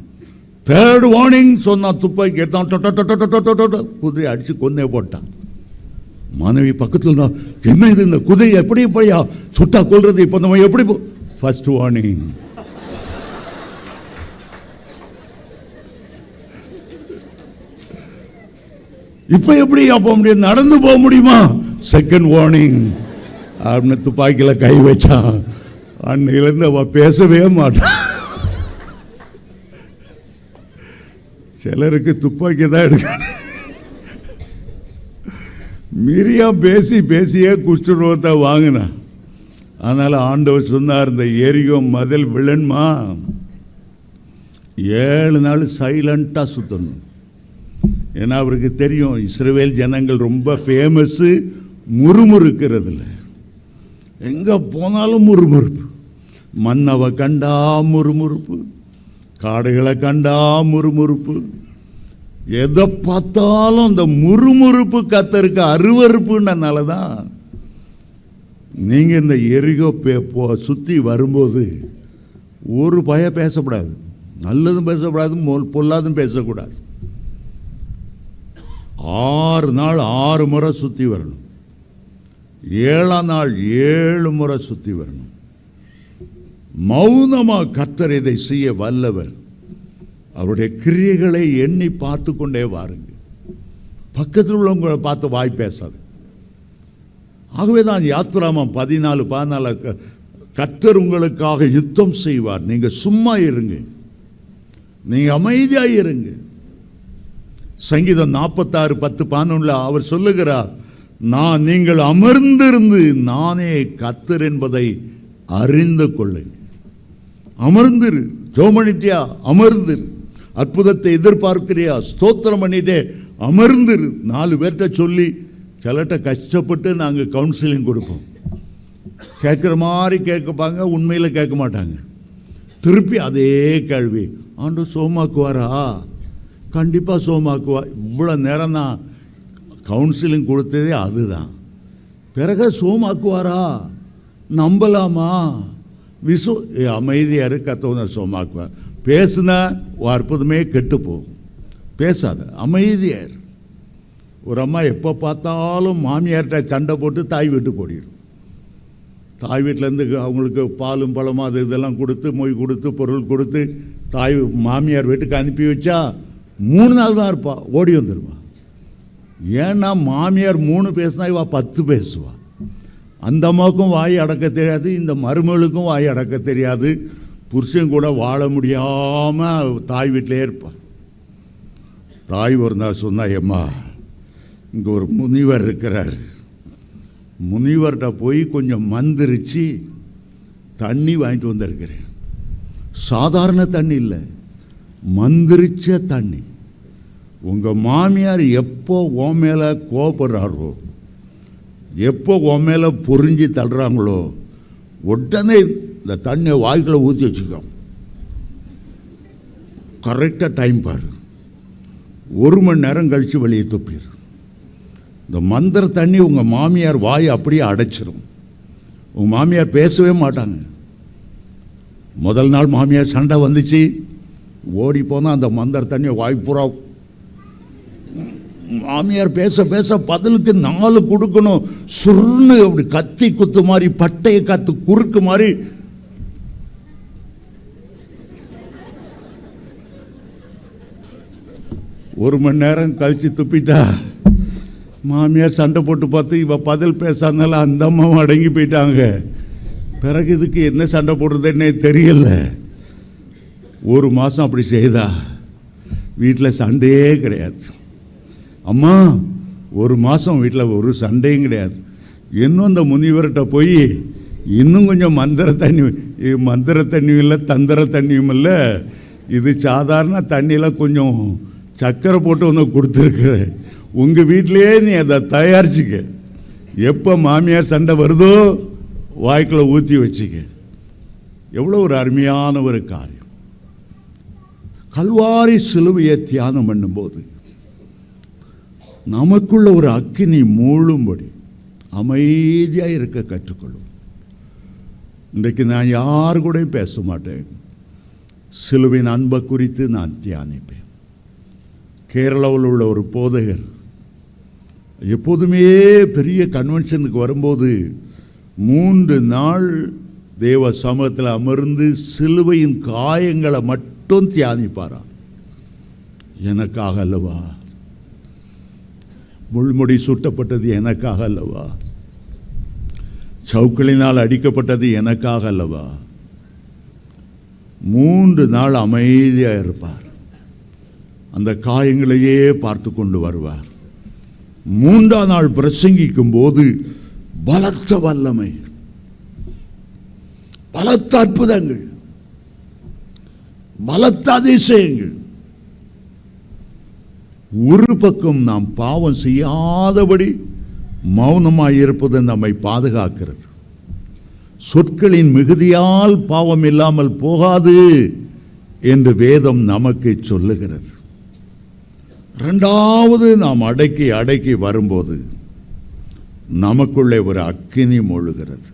தேர்ட் வார்னிங் சொன்னான். துப்பாக்கி எடுத்தான், குதிரையை அடித்து கொன்னே போட்டான். மனைவி பக்கத்தில் தான், என்ன இது, இந்த குதிரை எப்படி போயா சுட்டா கொள்றது, இப்போ நம்ம எப்படி ஃபர்ஸ்ட் வார்னிங். இப்ப எப்படி போக முடியும், நடந்து போக முடியுமா, செகண்ட் வார்னிங் அப்படின்னு துப்பாக்கியில் கை வச்சான். அன்னையிலேருந்து அவ பேசவே மாட்டான். சிலருக்கு துப்பாக்கி தான் எடுக்க. மிரியா பேசி பேசியே குஷ்டரோகத்தை வாங்கினான். அதனால ஆண்டவர் சொன்னார், இந்த எரிகோ மதில் விழன்மா 7 நாள் சைலண்டா சுத்தணும். ஏன்னா அவருக்கு தெரியும் இஸ்ரவேல் ஜனங்கள் ரொம்ப ஃபேமஸ்ஸு முறுமுறுக்கிறதுல. எங்கே போனாலும் முறுமுறுப்பு. மன்னவை கண்டா முறுமுறுப்பு, காடுகளை கண்டா முறுமுறுப்பு, எதை பார்த்தாலும் அந்த முறுமுறுப்பு கத்தருக்கு அருவறுப்புன்றனால தான் நீங்கள் இந்த எரிகோ சுற்றி வரும்போது ஒரு பேசக்கூடாது, நல்லதும் பேசக்கூடாது, பொல்லாதும் பேசக்கூடாது. 6 நாள் 6 முறை சுற்றி வரணும், 7ஆம் நாள் 7 முறை சுற்றி வரணும். மௌனமாக கர்த்தர் இதை செய்ய வல்லவர். அவருடைய கிரியைகளை எண்ணி பார்த்து கொண்டே வாருங்க. பக்கத்தில் உள்ளவங்களை பார்த்து வாய் பேசாது. ஆகவே தான் யாத்திராமம் 14:14 கர்த்தர் உங்களுக்காக யுத்தம் செய்வார், நீங்கள் சும்மா இருங்க, நீங்கள் அமைதியாக இருங்க. சங்கீதம் 46:10-11 அவர் சொல்லுகிறார், நீங்கள் அமர்ந்திருந்து நானே கர்த்தர் என்பதை அறிந்து கொள்ளுங்க. அமர்ந்திரு, ஜோமனிட்டியா அமர்ந்திரு, அற்புதத்தை எதிர்பார்க்கிறியா ஸ்தோத்திரம் பண்ணிட்டே அமர்ந்திரு. 4 பேர்கிட்ட சொல்லி சிலட்ட கஷ்டப்பட்டு நாங்கள் கவுன்சிலிங் கொடுப்போம். கேட்குற மாதிரி கேட்கப்பாங்க, உண்மையில் கேட்க மாட்டாங்க. திருப்பி அதே கேள்வி, ஆண்டவர் சோமாக்குவாரா? கண்டிப்பாக சோமாக்குவா. இவ்வளோ நேரம் தான் கவுன்சிலிங் கொடுத்ததே அதுதான். பிறகு சோமாக்குவாரா, நம்பலாமா? அமைதியாக கத்தவன சோமாக்குவார். பேசுனா அற்புதமே கெட்டு போகும். பேசாத, அமைதியார். ஒரு அம்மா எப்போ பார்த்தாலும் மாமியார்கிட்ட சண்டை போட்டு தாய் வீட்டுக்கு ஓடிடும். தாய் வீட்டிலேருந்து அவங்களுக்கு பாலும் பழமும் அது இதெல்லாம் கொடுத்து மொய் கொடுத்து பொருள் கொடுத்து மாமியார் வீட்டுக்கு அனுப்பி வச்சா 3 நாள் தான் இருப்பா, ஓடி வந்துடுவா. ஏன்னா மாமியார் 3 பேசினா இவா 10 பேசுவா. அந்த அம்மாவுக்கும் வாய் அடக்க தெரியாது, இந்த மருமகளுக்கும் வாய் அடக்க தெரியாது. புருஷன் கூட வாழ முடியாமல் தாய் வீட்டிலே இருப்பாள். தாய் ஒரு நாள் சொன்னா, ஏம்மா இங்கே ஒரு முனிவர் இருக்கிறார், முனிவர்கிட்ட போய் கொஞ்சம் மந்திரிச்சு தண்ணி வாங்கிட்டு வந்திருக்கிறேன். சாதாரண தண்ணி இல்லை, மந்திரிச்ச தண்ணி. உங்கள் மாமியார் எப்போ உன் மேலே கோபப்படுறாரோ, எப்போ உன் மேலே பொறிஞ்சி தள்ளுறாங்களோ, உடனே இந்த தண்ணியை வாய்க்குள்ள ஊற்றி வச்சுக்கோ. கரெக்டாக டைம் பாரு, 1 மணி நேரம் கழித்து வெளியே துப்பிடு. இந்த மந்திர தண்ணி உங்கள் மாமியார் வாய் அப்படியே அடைச்சிரும். உங்கள் மாமியார் பேசவே மாட்டாங்க. முதல் நாள் மாமியார் சண்டை வந்துச்சு, ஓடி போனால் அந்த மந்திர தண்ணியை வாய்ப்புறா. மாமியார் பேச பேச பதிலுக்கு 4 கொடுக்கணும். சுருன்னு அப்படி கத்தி குத்து மாதிரி, பட்டையை கத்து குறுக்கு மாதிரி. ஒரு மணி நேரம் கழிச்சு துப்பிட்டா. மாமியார் சண்டை போட்டு பார்த்து இவ பதில் பேசாதனால அந்த அம்மாவும் அடங்கி போயிட்டாங்க. பிறகு இதுக்கு என்ன சண்டை போடுறதுன்னே தெரியல. 1 மாதம் அப்படி செய்தா, வீட்டில் சண்டையே கிடையாது. அம்மா 1 மாதம் வீட்டில் ஒரு சண்டையும் கிடையாது. இன்னும் அந்த முனிவர்கிட்ட போய் இன்னும் கொஞ்சம் மந்திர தண்ணியும் இல்லை, தந்திர தண்ணியும் இல்லை, இது சாதாரண தண்ணியில் கொஞ்சம் சக்கரை போட்டு வந்து கொடுத்துருக்குறேன், உங்கள் வீட்டிலையே நீ அதை தயாரிச்சுக்க. எப்போ மாமியார் சண்டை வருதோ வாய்க்குள்ள ஊற்றி வச்சுக்க. எவ்வளோ ஒரு அருமையான ஒரு காரியம். கல்வாரி சிலுவையை தியானம் பண்ணும்போது நமக்குள்ள ஒரு அக்கினி மூழும்படி அமைதியாக இருக்க கற்றுக்கொள்ளும். இன்றைக்கு நான் யார் கூட பேச மாட்டேன். சிலுவையின் அன்பை குறித்து நான் தியானிப்பேன். கேரளாவில் உள்ள ஒரு போதகர் எப்போதுமே பெரிய கன்வென்ஷனுக்கு வரும்போது 3 நாள் தேவ சமூகத்தில் அமர்ந்து சிலுவையின் காயங்களை மட்டும் தியானிப்பாராம். எனக்காக அல்லவா முள்முடி சுட்டப்பட்டது, எனக்காக அல்லவா சவுக்களினால் அடிக்கப்பட்டது, எனக்காக அல்லவா. 3 நாள் அமைதியாக இருப்பார். அந்த காயங்களையே பார்த்து கொண்டு வருவார். 3ஆம் நாள் பிரசங்கிக்கும் போது பலத்த வல்லமை, பலத்த அற்புதங்கள், பலத்த அதிசயங்கள். ஒரு பக்கம் நாம் பாவம் செய்யாதபடி மௌனமாய் இருப்பது நம்மை பாதுகாக்கிறது. சொற்களின் மிகுதியால் பாவம் இல்லாமல் போகாது என்று வேதம் நமக்கு சொல்லுகிறது. 2வது நாம் அடக்கி வரும்போது நமக்குள்ளே ஒரு அக்கினி மூழ்கிறது.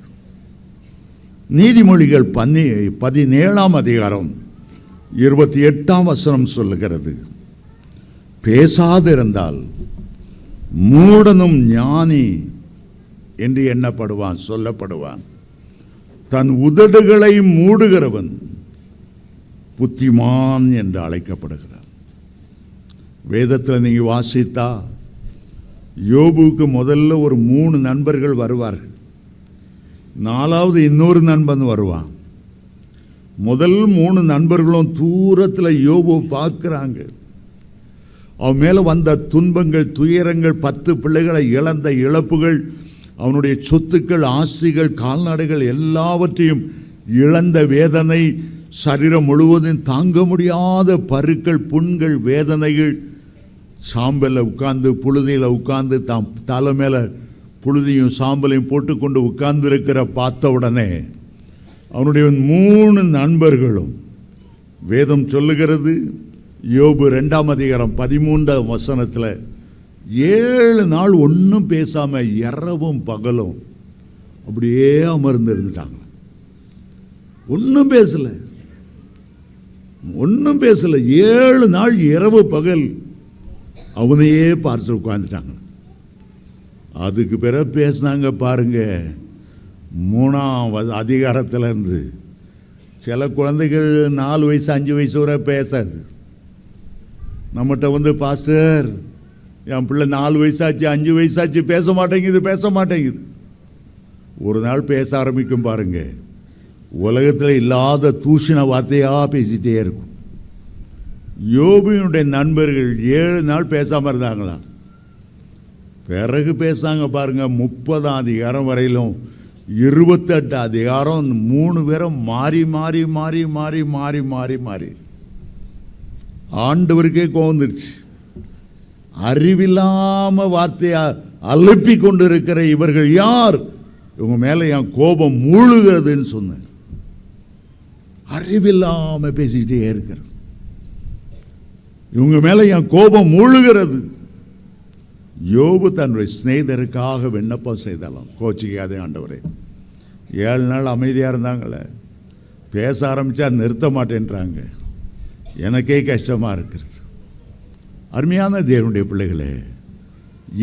நீதிமொழிகள் 17ஆம் அதிகாரம் 28ஆம் வசனம் சொல்லுகிறது, பேசாதிருந்தால் மூடனும் ஞானி என்று எண்ணப்படுவான், சொல்லப்படுவான். தன் உதடுகளை மூடுகிறவன் புத்திமான் என்று அழைக்கப்படுகிறான். வேதத்தில் நீங்கள் வாசித்தா யோபுக்கு முதல்ல ஒரு 3 நண்பர்கள் வருவார்கள். 4வது இன்னொரு நண்பன் வருவான். முதல் 3 நண்பர்களும் தூரத்தில் யோபு பார்க்குறாங்க. அவன் மேலே வந்த துன்பங்கள், துயரங்கள், 10 பிள்ளைகளை இழந்த இழப்புகள், அவனுடைய சொத்துக்கள், ஆஸ்திகள், கால்நடைகள் எல்லாவற்றையும் இழந்த வேதனை, சரீரம் முழுவதும் தாங்க முடியாத பருக்கள், புண்கள், வேதனைகள். சாம்பலில் உட்கார்ந்து, புழுதியில் உட்கார்ந்து, தாம் தலை மேலே புழுதியும் சாம்பலையும் போட்டுக்கொண்டு உட்கார்ந்து இருக்கிற பார்த்த உடனே அவனுடைய 3 நண்பர்களும், வேதம் சொல்லுகிறது, யோபு 2ஆம் அதிகாரம் 13ஆம் வசனத்தில் 7 நாள் ஒன்றும் பேசாமல் இரவும் பகலும் அப்படியே அமர்ந்து இருந்துட்டாங்க. ஒன்றும் பேசலை. 7 நாள் இரவு பகல் அவனையே பார்த்து உட்காந்துட்டாங்க. அதுக்கு பிறகு பேசினாங்க பாருங்க. 3ஆம் அதிகாரத்திலேருந்து சில குழந்தைகள் 4 வயசு 5 வயசு வரை பேசாது. நம்மகிட்ட பாஸ்டர் என் பிள்ளை 4 வயசாச்சு 5 வயசாச்சு பேச மாட்டேங்குது. ஒரு நாள் பேச ஆரம்பிக்கும் பாருங்க, உலகத்தில் இல்லாத தூஷண வார்த்தையாக பேசிட்டே இருக்கும். யோபுவினுடைய நண்பர்கள் 7 நாள் பேசாமல் இருந்தாங்களாம். பிறகு பேசாங்க பாருங்க, 30ஆம் அதிகாரம் வரையிலும் 28 அதிகாரம் 3 பேரும் மாறி ஆண்டவருக்கே கோவந்துருச்சு. அறிவில்லாம வார்த்தையா அலுப்பி கொண்டு இருக்கிற இவர்கள் யார்? இவங்க மேல என் கோபம் மூழ்கிறதுன்னு சொன்னேன். அறிவில்லாம பேசிக்கிட்டே இருக்கிறது. இவங்க மேல என் கோபம் மூழ்கிறது. யோபு தன்னுடைய சிநேகிதருக்காக விண்ணப்பம் செய்தாலும், கோச்சிக்காதே ஆண்டவரே, 7 நாள் அமைதியாக இருந்தாங்களே, பேச ஆரம்பித்தா நிறுத்த மாட்டேன்றாங்க, எனக்கே கஷ்டமாக இருக்கிறது. அருமையான தேவனுடைய பிள்ளைகளே,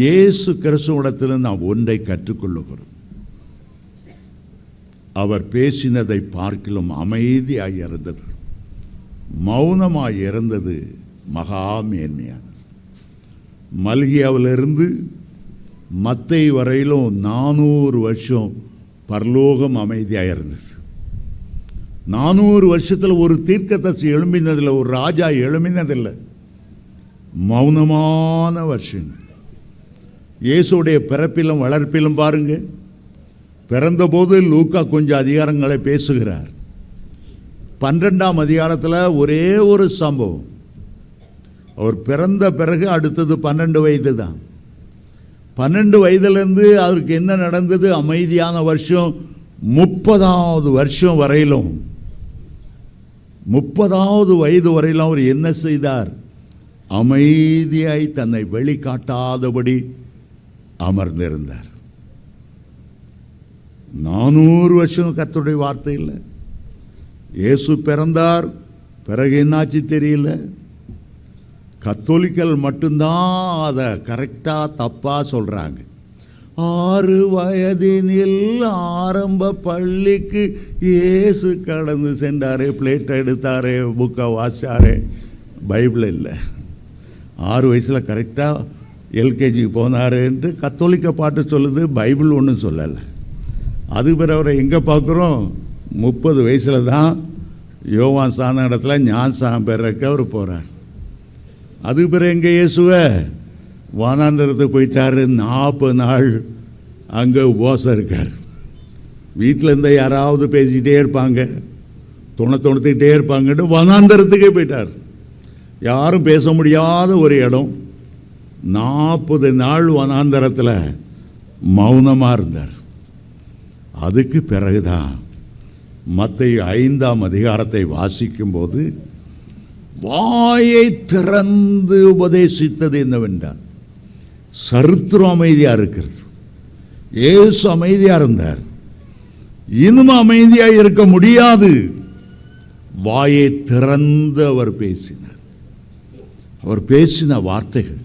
இயேசு கிறிஸ்துவிடத்தில் நாம் ஒன்றை கற்றுக்கொள்ளுகிறோம். அவர் பேசினதை பார்க்கிலும் அமைதியாக இருந்தது, மௌனமாக இருந்தது மகா மேன்மையானது. மல்கியாவிலிருந்து மத்தேயு வரையிலும் 400 வருஷம் பரலோகம் அமைதியாக இருந்தது. 400 வருஷத்தில் ஒரு தீர்க்கதரிசி எழும்பினதில்லை, ஒரு ராஜா எழும்பினதில்லை. மௌனமான வருஷம். இயேசுடைய பிறப்பிலும் வளர்ப்பிலும் பாருங்க, பிறந்தபோது லூக்கா கொஞ்சம் அதிகாரங்களை பேசுகிறார். 12ஆம் அதிகாரத்தில் ஒரே ஒரு சம்பவம். அவர் பிறந்த பிறகு அடுத்தது 12 வயது தான். 12 வயதுலேருந்து அவருக்கு என்ன நடந்தது? அமைதியான வருஷம் 30வது வருஷம் வரையிலும், 30வது வயது வரையிலும் அவர் என்ன செய்தார்? அமைதியாய் தன்னை வெளிக்காட்டாதபடி அமர்ந்திருந்தார். 400 வருஷம் கர்த்தருடைய வார்த்தை இல்லை. இயேசு பிறந்தார், பிறகு என்னாச்சு தெரியல. கத்தோலிக்கல் மட்டும்தான் அதை கரெக்டாக தப்பாக சொல்கிறாங்க. 6 வயதினில் ஆரம்ப பள்ளிக்கு இயேசு கடந்து சென்றாரே, பிளேட்டை எடுத்தாரே, புக்கை வாசிச்சாரே. பைபிள் இல்லை. 6 வயசில் கரெக்டாக எல்கேஜிக்கு போனாருன்ட்டு கத்தோலிக்க பாட்டு சொல்லுது, பைபிள் ஒன்றும் சொல்லலை. அது பிறகு அவரை எங்கே பார்க்குறோம்? 30 வயசில் தான் யோவான் சான இடத்துல ஞானஸ்நானம் பெறக்கு அவர் போகிறார். அது பிறகு எங்கே இயேசுவை வானாந்தரத்துக்கு போயிட்டார். 40 நாள் அங்கே உபவாசம் இருக்கார். வீட்டில் இருந்தால் யாராவது பேசிக்கிட்டே இருப்பாங்க, துணத்துக்கிட்டே இருப்பாங்கன்னு வனாந்தரத்துக்கே போயிட்டார். யாரும் பேச முடியாத ஒரு இடம். 40 நாள் வனாந்தரத்தில் மௌனமாக இருந்தார். அதுக்கு பிறகுதான் மத்தேயு 5ஆம் அதிகாரத்தை வாசிக்கும்போது வாயை திறந்து உபதேசித்தது என்னவென்றால், சரித்திரம் அமைதியாக இருக்கிறது. இயேசு அமைதியாக இருந்தார். இன்னும் அமைதியாக இருக்க முடியாது. வாயை திறந்து அவர் பேசினார். அவர் பேசின வார்த்தைகள்,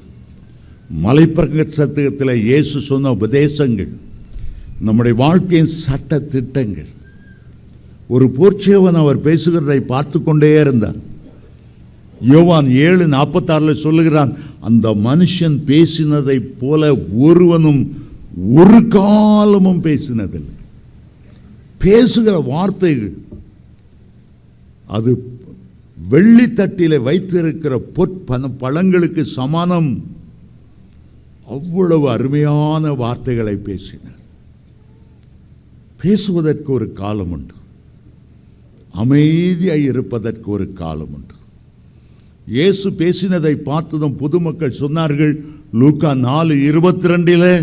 மலைப்பிரசங்கத்தில் இயேசு சொன்ன உபதேசங்கள், நம்முடைய வாழ்க்கையின் சட்ட திட்டங்கள். ஒரு போர்ச்சேவன் அவர் பேசுகிறதை பார்த்து கொண்டே இருந்தார். யோவான் 7:46 சொல்லுகிறான், அந்த மனுஷன் பேசினதை போல ஒருவனும் ஒரு காலமும் பேசினதில்லை. பேசுகிற வார்த்தைகள் அது வெள்ளித்தட்டிலே வைத்திருக்கிற பழங்களுக்கு சமானம். அவ்வளவு அருமையான வார்த்தைகளை பேசினார். பேசுவதற்கு ஒரு காலம் உண்டு, அமைதியாய் இருப்பதற்கு ஒரு காலம் உண்டு. இயேசு பேசினதை பார்த்ததும் பொதுமக்கள் சொன்னார்கள், லூக்கா 4:22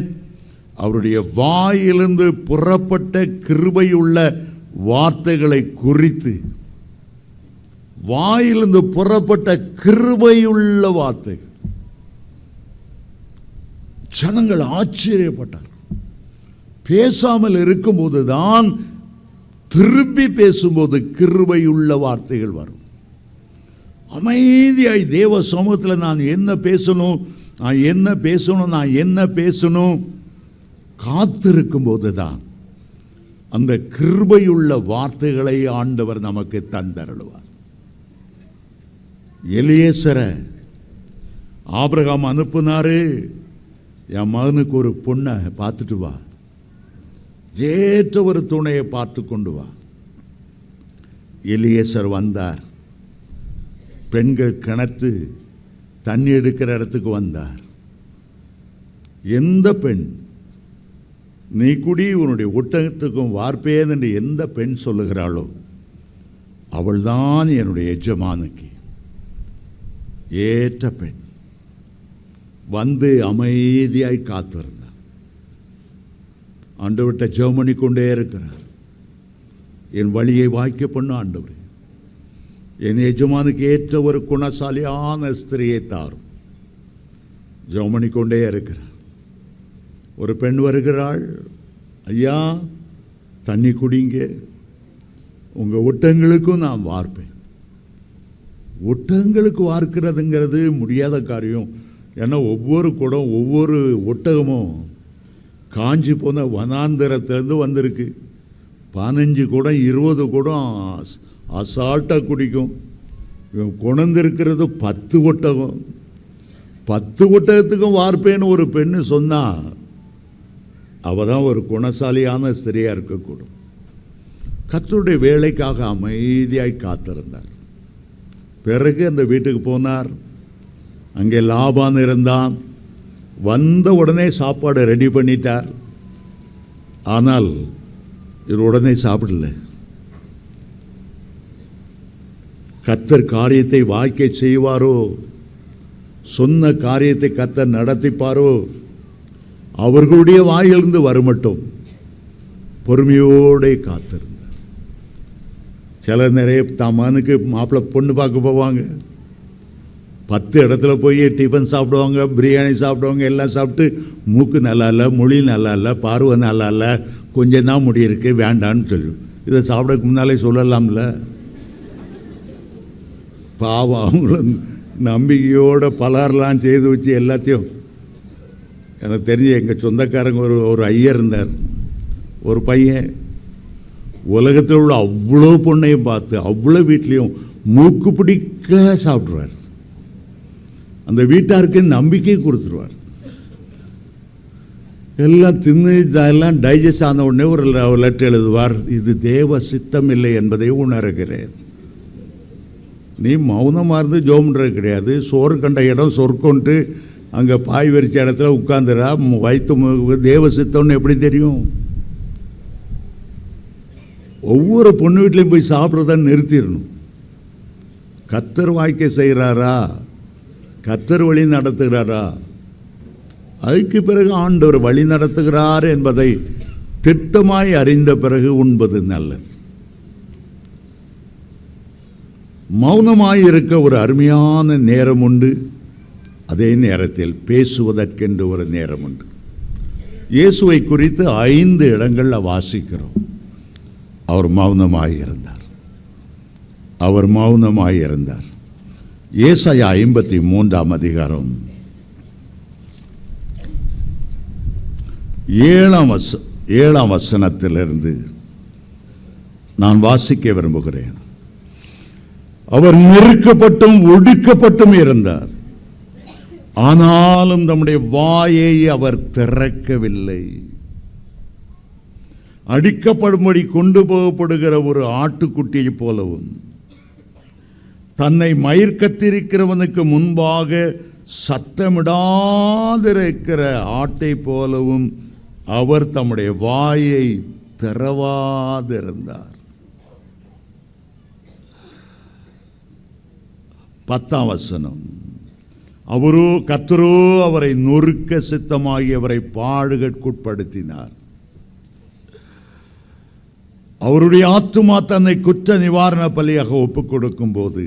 அவருடைய வாயிலிருந்து புறப்பட்ட கிருபையுள்ள வார்த்தைகளை குறித்து, வாயிலிருந்து புறப்பட்ட கிருபையுள்ள வார்த்தைகள், ஜனங்கள் ஆச்சரியப்பட்டார். பேசாமல் இருக்கும்போது தான் திரும்பி பேசும்போது கிருபையுள்ள வார்த்தைகள் வரும். அமைதியாய் தேவ சமூகத்தில் நான் என்ன பேசணும், நான் என்ன பேசணும் காத்திருக்கும் போது தான் அந்த கிருபையுள்ள வார்த்தைகளை ஆண்டவர் நமக்கு தந்தருளுவார். எலியேசரை ஆபிரகாம் அனுப்புனாரு, என் மகனுக்கு ஒரு பொண்ணை பார்த்துட்டு வா, ஏற்ற ஒரு துணையை பார்த்து கொண்டு வா. எலியேசர் வந்தார். பெண்கள் கிணத்து தண்ணி எடுக்கிற இடத்துக்கு வந்தார். எந்த பெண், நீ குடி உன்னுடைய ஒட்டகத்துக்கும் வார்ப்பேன் என்று எந்த பெண் சொல்லுகிறாளோ அவள்தான் என்னுடைய எஜமானுக்கு ஏற்ற பெண். வந்து அமைதியாய் காத்திருந்தார். ஆண்டவர்கிட்ட ஜெபம் பண்ணி கொண்டே இருக்கிறார். என் வழியை வாய்க்க பண்ணு ஆண்டவரே, என் எஜமானுக்கு ஏற்ற ஒரு குணசாலியான ஸ்திரியை தாரும். ஜெபம் பண்ணி கொண்டே இருக்கிறார். ஒரு பெண் வருகிறாள், ஐயா தண்ணி குடிங்க, உங்கள் ஒட்டகங்களுக்கும் நான் வார்ப்பேன். ஒட்டகங்களுக்கு வார்க்கிறதுங்கிறது முடியாத காரியம். ஏன்னா ஒவ்வொரு குடம் ஒவ்வொரு ஒட்டகமும் காஞ்சி போன வனாந்தரத்திலேருந்து வந்திருக்கு. 15 குடம் 20 குடம் அசால்ட்டாக குடிக்கும். கொண்டிருக்கிறது 10 ஒட்டகம். 10 ஒட்டகத்துக்கும் வார்ப்பேன்னு ஒரு பெண்ணு சொன்னா அவள் தான் ஒரு குணசாலியான ஸ்திரியாக இருக்கக்கூடும். கர்த்தருடைய வேலைக்காக அமைதியாய் காத்திருந்தார். பிறகு அந்த வீட்டுக்கு போனார். அங்கே லாபான் இருந்தான். வந்த உடனே சாப்பாடு ரெடி பண்ணிட்டார். ஆனால் இவர் உடனே சாப்பிடல. கர்த்தர் காரியத்தை வாய்க்க செய்வாரோ, சொன்ன காரியத்தை கர்த்தர் நடத்திப்பாரோ, அவர்களுடைய வாயிலிருந்து வரமட்டும் பொறுமையோடு காத்திருந்தார். சிலர் நிறைய மகனுக்கு மாப்பிள்ளை பொண்ணு பார்க்க போவாங்க. 10 இடத்துல போய் டிஃபன் சாப்பிடுவாங்க, பிரியாணி சாப்பிடுவாங்க, எல்லாம் சாப்பிட்டு மூக்கு நல்லா இல்லை, மொழி நல்லா இல்லை, பார்வை நல்லா இல்லை, கொஞ்சம் தான் முடி இருக்கு, வேண்டான்னு சொல்லி இதை சாப்பிடக்கு முன்னாலே சொல்லலாம்ல. பாவம், அவங்களும் நம்பிக்கையோட பலரெலாம் செய்து வச்சு எல்லாத்தையும். எனக்கு தெரிஞ்ச எங்கள் சொந்தக்காரங்க ஒரு ஐயர் இருந்தார். ஒரு பையன் உலகத்தில் உள்ள அவ்வளோ பொண்ணையும் பார்த்து அவ்வளோ வீட்லேயும் மூக்கு பிடிக்க சாப்பிட்ருவார். அந்த வீட்டாருக்கு நம்பிக்கை கொடுத்துருவார். எல்லாம் தின்னு எல்லாம் டைஜஸ்ட் ஆன உடனே ஒரு லெட்டர் எழுதுவார், இது தேவ சித்தம் இல்லை என்பதை உணர்கிறேன். நீ மௌனமாக இருந்து ஜோம்ன்றது கிடையாது. சோறு கண்ட இடம் சொற்கொண்டு அங்கே பாய் வரிச்ச இடத்துல உட்காந்துரா. வயிற்று தேவ சித்தம்னு எப்படி தெரியும்? ஒவ்வொரு பொண்ணு வீட்லையும் போய் சாப்பிட்றத நிறுத்திடணும். கர்த்தர் வாய்க்க செய்கிறாரா, கர்த்தர் வழி நடத்துகிறாரா, அதுக்கு பிறகு ஆண்டவர் வழி நடத்துகிறார் என்பதை திட்டமாய் அறிந்த பிறகு உண்பது நல்லது. மௌனமாய் இருக்க ஒரு அருமையான நேரம் உண்டு. அதே நேரத்தில் பேசுவதற்கென்று ஒரு நேரம் உண்டு. இயேசுவை குறித்து 5 இடங்களில் வாசிக்கிறோம். அவர் மௌனமாயிருந்தார். அவர் மௌனமாயிருந்தார். ஏசாயா 53ஆம் அதிகாரம் 7ஆம் வசனத்திலிருந்து நான் வாசிக்க விரும்புகிறேன். அவர் நெருக்கப்பட்டும் ஒடுக்கப்பட்டும் இருந்தார், ஆனாலும் நம்முடைய வாயை அவர் திறக்கவில்லை. அடிக்கப்படும்படி கொண்டு போகப்படுகிற ஒரு ஆட்டுக்குட்டியை போலவும், தன்னை மயிர் கத்திருக்கிறவனுக்கு முன்பாக சத்தமிடாதிருக்கிற ஆட்டை போலவும் அவர் தம்முடைய வாயை திறவாதிருந்தார். 10ஆம் வசனம், கர்த்தரோ அவரை நொறுக்க சித்தமாகி அவரை பாடுகளுக்குட்படுத்தினார். அவருடைய ஆத்துமா தன்னை குற்ற நிவாரண பலியாக ஒப்புக் கொடுக்கும் போது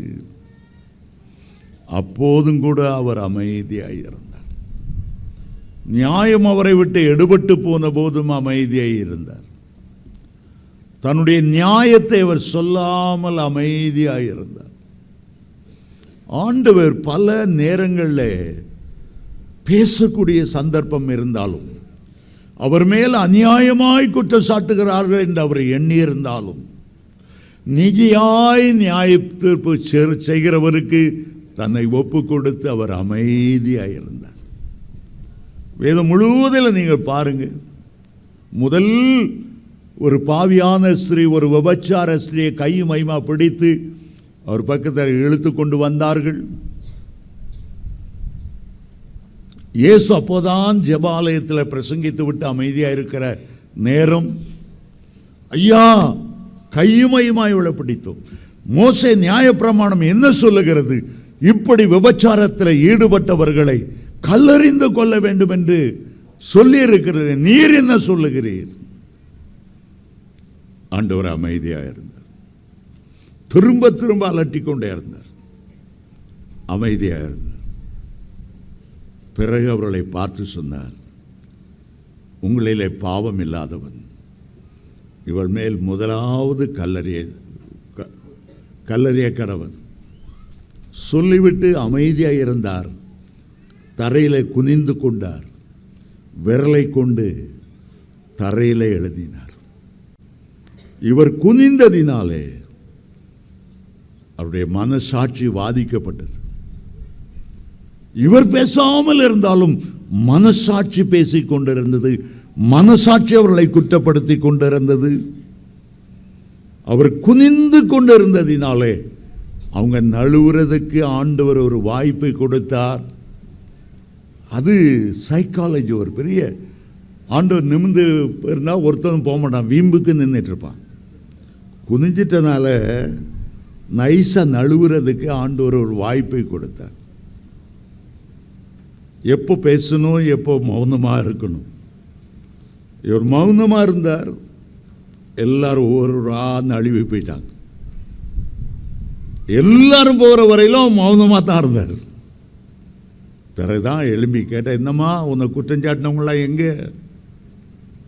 அப்போதும் கூட அவர் அமைதியாய் இருந்தார். நியாயம் அவரை விட்டு எடுபட்டு போன போதும் அமைதியாய் இருந்தார். தன்னுடைய நியாயத்தை அவர் சொல்லாமல் அமைதியாய் இருந்தார். ஆண்டவர் பல நேரங்களில் பேசக்கூடிய சந்தர்ப்பம் இருந்தாலும், அவர் மேல் அநியாயமாய் குற்றம் சாட்டுகிறார்கள் என்று அவர் எண்ணியிருந்தாலும், நீதியாய் நியாய தீர்ப்பு செய்கிறவருக்கு தன்னை ஒப்பு கொடுத்து அவர் அமைதியாயிருந்தார். வேதம் முழுவதில் நீங்கள் பாருங்கள். முதல் ஒரு பாவியான ஸ்திரீ, ஒரு விபச்சார ஸ்திரியை கையுமையுமா பிடித்து அவர் பக்கத்தில் இழுத்து கொண்டு வந்தார்கள். இயேசு அப்போதான் ஜெபாலயத்தில் பிரசங்கித்து விட்டு அமைதியாக இருக்கிற நேரம், ஐயா கையுமையுமாய் உள்ள பிடித்தோம். மோசே நியாயப்பிரமாணம் என்ன சொல்லுகிறது? இப்படி விபச்சாரத்தில் ஈடுபட்டவர்களை கல்லறிந்து கொள்ள வேண்டும் என்று சொல்லி இருக்கிறது, நீர் என்ன சொல்லுகிறீர்? ஆண்டவர் அமைதியாக இருந்தார். திரும்ப திரும்ப அலட்டிக்கொண்டே இருந்தார். அமைதியாக இருந்தார். பிறகு அவர்களை பார்த்து சொன்னார், உங்களிலே பாவம் இல்லாதவன் இவள் மேல் முதலாவது கல்லறிய கடவன். சொல்லிவிட்டு அமைதியாக இருந்தார். தரையிலே குனிந்து கொண்டார். விரலை கொண்டு தரையிலே எழுதினார். இவர் குனிந்ததினாலே அவருடைய மனசாட்சி வாதிக்கப்பட்டது. இவர் பேசாமல் இருந்தாலும் மனசாட்சி பேசிக் கொண்டிருந்தது. மனசாட்சி அவர்களை குற்றப்படுத்தி கொண்டிருந்தது. அவர் குனிந்து கொண்டிருந்ததினாலே அவங்க நழுவுறதுக்கு ஆண்டவர் ஒரு வாய்ப்பை கொடுத்தார். அது சைக்காலஜி. ஒரு பெரிய ஆண்டவர் நிமிந்து இருந்தால் ஒருத்தன் போக மாட்டான், வீம்புக்கு நின்றுட்டு இருப்பான். குனிஞ்சிட்டனால நைஸாக நழுவுறதுக்கு ஆண்டவர் ஒரு வாய்ப்பை கொடுத்தார். எப்போ பேசணும், எப்போ மௌனமாக இருக்கணும். இவர் மௌனமாக இருந்தார். எல்லாரும் ஒவ்வொரு நழுவி போயிட்டாங்க. எல்லாரும் போகிற வரையிலும் மௌனமாக தான் இருந்தார். பிறகுதான் எழும்பி கேட்டேன், என்னம்மா உன்னை குற்றஞ்சாட்டினவங்களாம் எங்கே?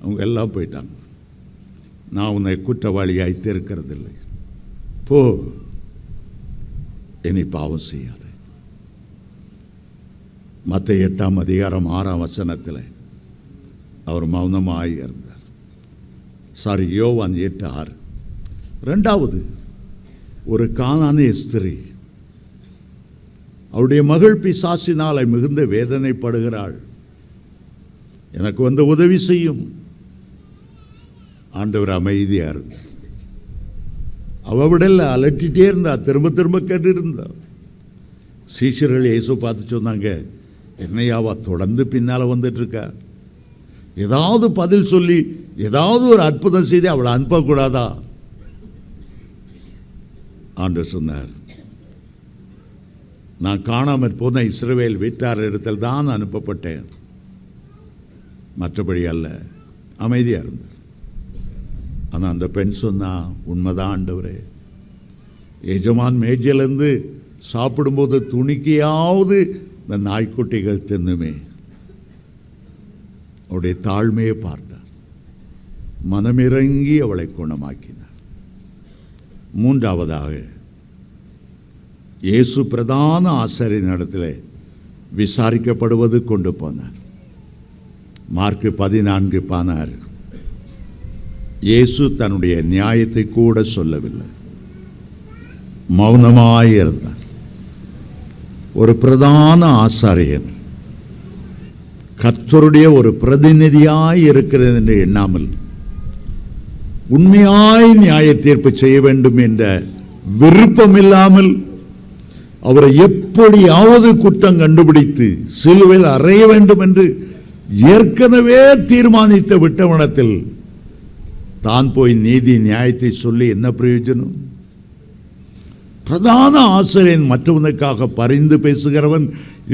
அவங்க எல்லாம் போயிட்டாங்க. நான் உன்னை குற்றவாளியாய் தீர்க்கிறதில்லை, போ, இனி பாவம் செய்யாத. மத்தேயு 8ஆம் அதிகாரம் 6ஆம் வசனத்தில் அவர் மௌனமாய் இருந்தார். யோவான் 8:6. ரெண்டாவது, ஒரு கானானிய ஸ்திரீ, அவருடைய மகள் பிசாசினாலே மிகுந்த வேதனைப்படுகிறாள். எனக்கு வந்து உதவி செய்யும். ஆண்டவர் அமைதியா இருந்தார். அவ விடல, அலட்டிட்டே இருந்தா, திரும்ப திரும்ப கேட்டு இருந்தா. சீஷர்கள் இயேசு பார்த்து சொன்னாங்க, என்னையாவா தொடர்ந்து பின்னால வந்துட்டு இருக்கா? ஏதாவது பதில் சொல்லி ஏதாவது ஒரு அற்புதம் செய்து அவளை அனுப்பக்கூடாதா? ஆண்டவர் சொன்னார், நான் காணாமற் போன இஸ்ரவேல் வீட்டார் இடத்தில் தான் அனுப்பப்பட்டேன், மற்றபடி அல்ல. அமைதியாக இருந்தார். ஆனால் அந்த பெண் சொன்னா, உண்மைதான் ஆண்டவரே, எஜமான் மேஜிலிருந்து சாப்பிடும்போது துணிக்கையாவது இந்த நாய்க்குட்டிகள் தின்னுமே. அவருடைய தாழ்மையை பார்த்தார், மனமிறங்கி அவளை குணமாக்கினார். மூன்றாவதாக, இயேசு பிரதான ஆசாரியரின் இடத்துல விசாரிக்கப்படுவது கொண்டு போனார். மார்க்கு 14:16. இயேசு தன்னுடைய நியாயத்தை கூட சொல்லவில்லை, மௌனமாயிருந்தார். ஒரு பிரதான ஆசாரியன் கர்த்தருடைய ஒரு பிரதிநிதியாய் இருக்கிறது என்று எண்ணாமல் உண்மையாய் நியாய தீர்ப்பு செய்ய வேண்டும் என்ற விருப்பம் இல்லாமல் அவரை எப்படியாவது குற்றம் கண்டுபிடித்து சிலுவையில் அறைய வேண்டும் என்று ஏற்கனவே தீர்மானித்த விட்டவனத்தில் தான் போய் நீதி நியாயத்தை சொல்லி என்ன பிரயோஜனம்? பிரதான ஆசிரியன் மற்றவனுக்காக பரிந்து பேசுகிறவன்,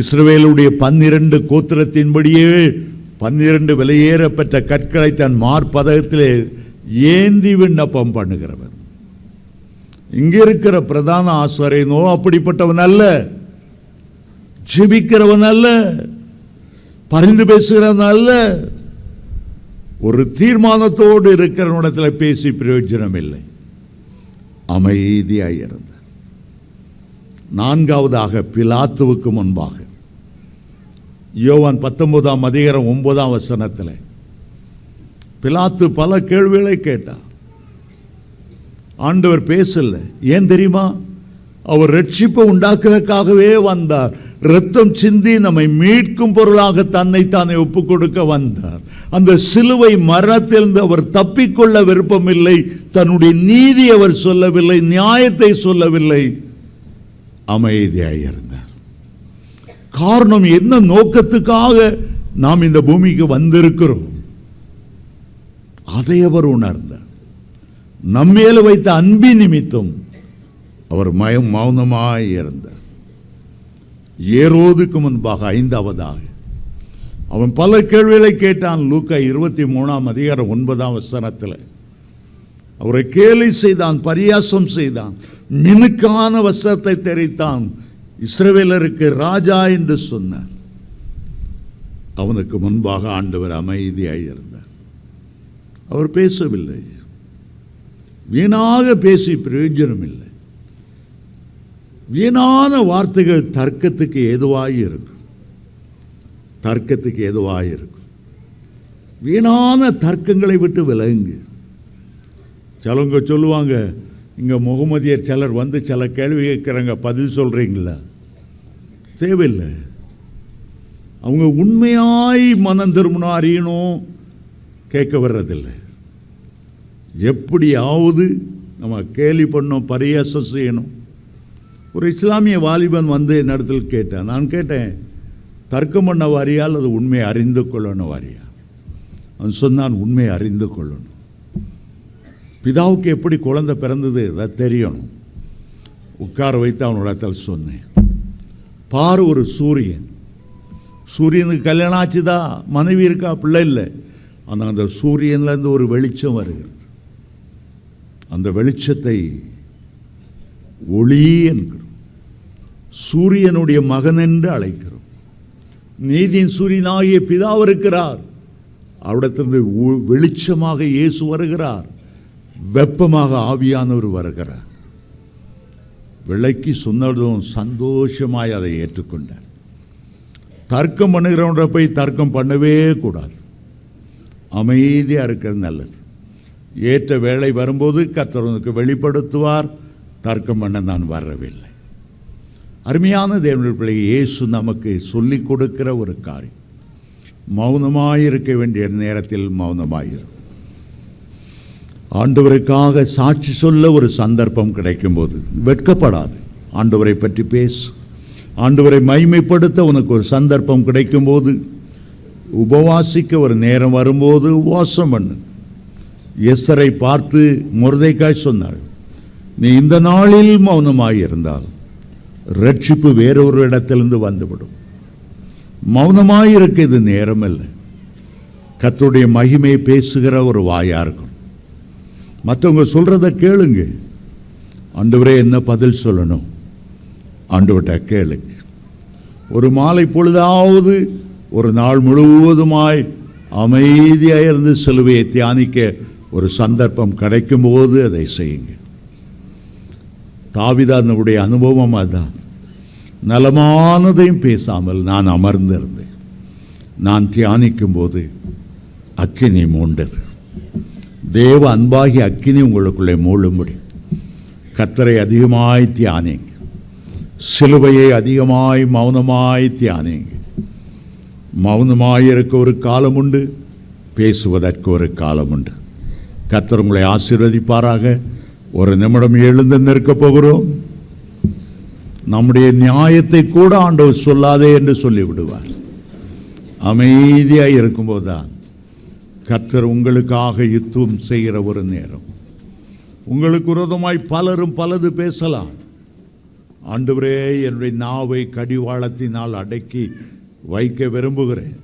இஸ்ரவேலுடைய 12 கோத்திரத்தின்படியே 12 விலையேறப்பட்ட கற்களை தன் மார்பதகத்திலே ஏந்தி விண்ணப்பம் பண்ணுகிறவன். இங்க இருக்கிற பிரதான ஆசாரியனோ அப்படிப்பட்டவன் அல்ல, ஜெபிக்கிறவன் அல்ல, பரிந்து பேசுகிறவன் அல்ல. ஒரு தீர்மானத்தோடு இருக்கிறவனிடத்தில் பேசி பிரயோஜனம் இல்லை. அமைதியாக இருந்தார். நான்காவதாக, பிலாத்துவுக்கு முன்பாக யோவான் 19ஆம் அதிகாரம் 9ஆம் வசனத்தில் பிலாத்து பல கேள்விகளை கேட்டார். ஆண்டவர் பேசல. ஏன் தெரியுமா? அவர் ரட்சிப்பை உண்டாக்குறதுக்காகவே வந்தார். இரத்தம் சிந்தி நம்மை மீட்கும் பொருளாக தன்னைத்தானே ஒப்பு கொடுக்க வந்தார். அந்த சிலுவை மரணத்திலிருந்து அவர் தப்பிக்கொள்ள விருப்பமில்லை. தன்னுடைய நீதி அவர் சொல்லவில்லை, நியாயத்தை சொல்லவில்லை, அமைதியாக இருந்தார். காரணம் என்ன? நோக்கத்துக்காக நாம் இந்த பூமிக்கு வந்திருக்கிறோம், அதை அவர் உணர்ந்தார். நம்மேல வைத்த அன்பின் நிமித்தம் அவர் மௌனமாய் இருந்தார். ஏரோதுக்கு முன்பாக ஐந்தாவதாக அவன் பல கேள்விகளை கேட்டான். லூக்கா 23ஆம் அதிகாரம் 9ஆம் வசனத்தில் அவரை கேலி செய்தான், பரியாசம் செய்தான், மினுக்கான வஸ்திரத்தை தெரித்தான், இஸ்ரவேலருக்கு ராஜா என்று சொன்னார். அவனுக்கு முன்பாக ஆண்டவர் அமைதியாய் இருந்தார். அவர் பேசவில்லை. வீணாக பேசி பிரயோஜனம் இல்லை. வீணான வார்த்தைகள் தர்க்கத்துக்கு ஏதுவாக இருக்கும். தர்க்கத்துக்கு ஏதுவாக இருக்கும். வீணான தர்க்கங்களை விட்டு விலகுங்க. சிலவங்க சொல்லுவாங்க, இங்கே முகமதியர் சிலர் வந்து சில கேள்வி கேட்குறாங்க, பதில் சொல்கிறீங்களா? தேவையில்லை. அவங்க உண்மையாய் மனம் திரும்பணும், அறியணும், கேட்க வர்றதில்லை. எப்படியாவது நம்ம கேலி பண்ணணும், பரியாசம் செய்யணும். ஒரு இஸ்லாமிய வாலிபன் வந்து என்னிடத்தில் கேட்டான். நான் கேட்டேன், தர்க்கம் பண்ண வாரியா அல்லது உண்மையை அறிந்து கொள்ளணும் வாரியா? அவன் சொன்னான், உண்மையை அறிந்து கொள்ளணும். பிதாவுக்கு எப்படி குழந்தை பிறந்தது அதை தெரியணும். உட்கார வைத்து அவனிடத்தில் சொன்னேன், பாரு, ஒரு சூரியன், சூரியனுக்கு கல்யாணம் ஆச்சுதா, மனைவி இருக்கா, பிள்ளை இல்லை. ஆனால் அந்த சூரியன்லேருந்து ஒரு வெளிச்சம் வருகிறது. அந்த வெளிச்சத்தை ஒளி என்கிறோம். சூரியனுடைய மகன் என்று அழைக்கிறோம். நீதியின் சூரியனாகிய பிதா இருக்கிறார். அவரிடத்திலிருந்து வெளிச்சமாக இயேசு வருகிறார், வெப்பமாக ஆவியானவர் வருகிறார். விளக்கி சொன்னதும் சந்தோஷமாய் அதை ஏற்றுக்கொண்டார். தர்க்கம் பண்ணுகிறவன்ற போய் தர்க்கம் பண்ணவே கூடாது. அமைதியாக இருக்கிறது நல்லது. ஏற்ற வேளை வரும்போது கர்த்தருக்கு வெளிப்படுத்துவார். தர்க்கம் பண்ண நான் வரவில்லை. அருமையான தேவனுடைய பிள்ளையை இயேசு நமக்கு சொல்லிக் கொடுக்கிற ஒரு காரியம், மௌனமாயிருக்க வேண்டிய நேரத்தில் மௌனமாயிரும். ஆண்டவருக்காக சாட்சி சொல்ல ஒரு சந்தர்ப்பம் கிடைக்கும்போது வெட்கப்படாது. ஆண்டவரை பற்றி பேசு. ஆண்டவரை மகிமைப்படுத்த உனக்கு ஒரு சந்தர்ப்பம் கிடைக்கும்போது, உபவாசிக்க ஒரு நேரம் வரும்போது உபவாசம் பண்ணு. எஸ்தரை பார்த்து மொர்தெகாய் சொன்னாள், நீ இந்த நாளில் மௌனமாயிருந்தால் ரட்சிப்பு வேறொரு இடத்திலிருந்து வந்துவிடும். மௌனமாயிருக்க இது நேரம் இல்லை. கர்த்தருடைய மகிமை பேசுகிற ஒரு வாயா இருக்கும். மற்றவங்க சொல்றத கேளுங்க. ஆண்டவரே என்ன பதில் சொல்லணும், ஆண்டவர்கிட்ட கேளுங்க. ஒரு மாலை பொழுதாவது ஒரு நாள் முழுவதுமாய் அமைதியாக இருந்து சிலுவையை தியானிக்க ஒரு சந்தர்ப்பம் கிடைக்கும் போது அதை செய்யுங்க. தாவீதுடைய அனுபவம் அதான். நலமானதையும் பேசாமல் நான் அமர்ந்திருந்தேன். நான் தியானிக்கும் போது அக்கினி மூண்டது. தேவ அன்பாகி அக்கினி உங்களுக்குள்ளே மூழும்படி கர்த்தரை அதிகமாய் தியானிங்க. சிலுவையை அதிகமாய் மௌனமாய் தியானிங்க. மௌனமாயிருக்க ஒரு காலம் உண்டு, பேசுவதற்கு ஒரு காலம் உண்டு. கர்த்தர் உங்களை ஆசீர்வதிப்பாராக. ஒரு நிமிடம் எழுந்து நிற்க போகிறோம். நம்முடைய நியாயத்தை கூட ஆண்டவர் சொல்லாதே என்று சொல்லிவிடுவார். அமைதியாக இருக்கும்போது தான் கர்த்தர் உங்களுக்காக யுத்தம் செய்கிற ஒரு நேரம். உங்களுக்கு விரோதமாய் பலரும் பலது பேசலாம். ஆண்டவரே, என்னுடைய நாவை கடிவாளத்தினால் அடக்கி வைக்க விரும்புகிறேன்.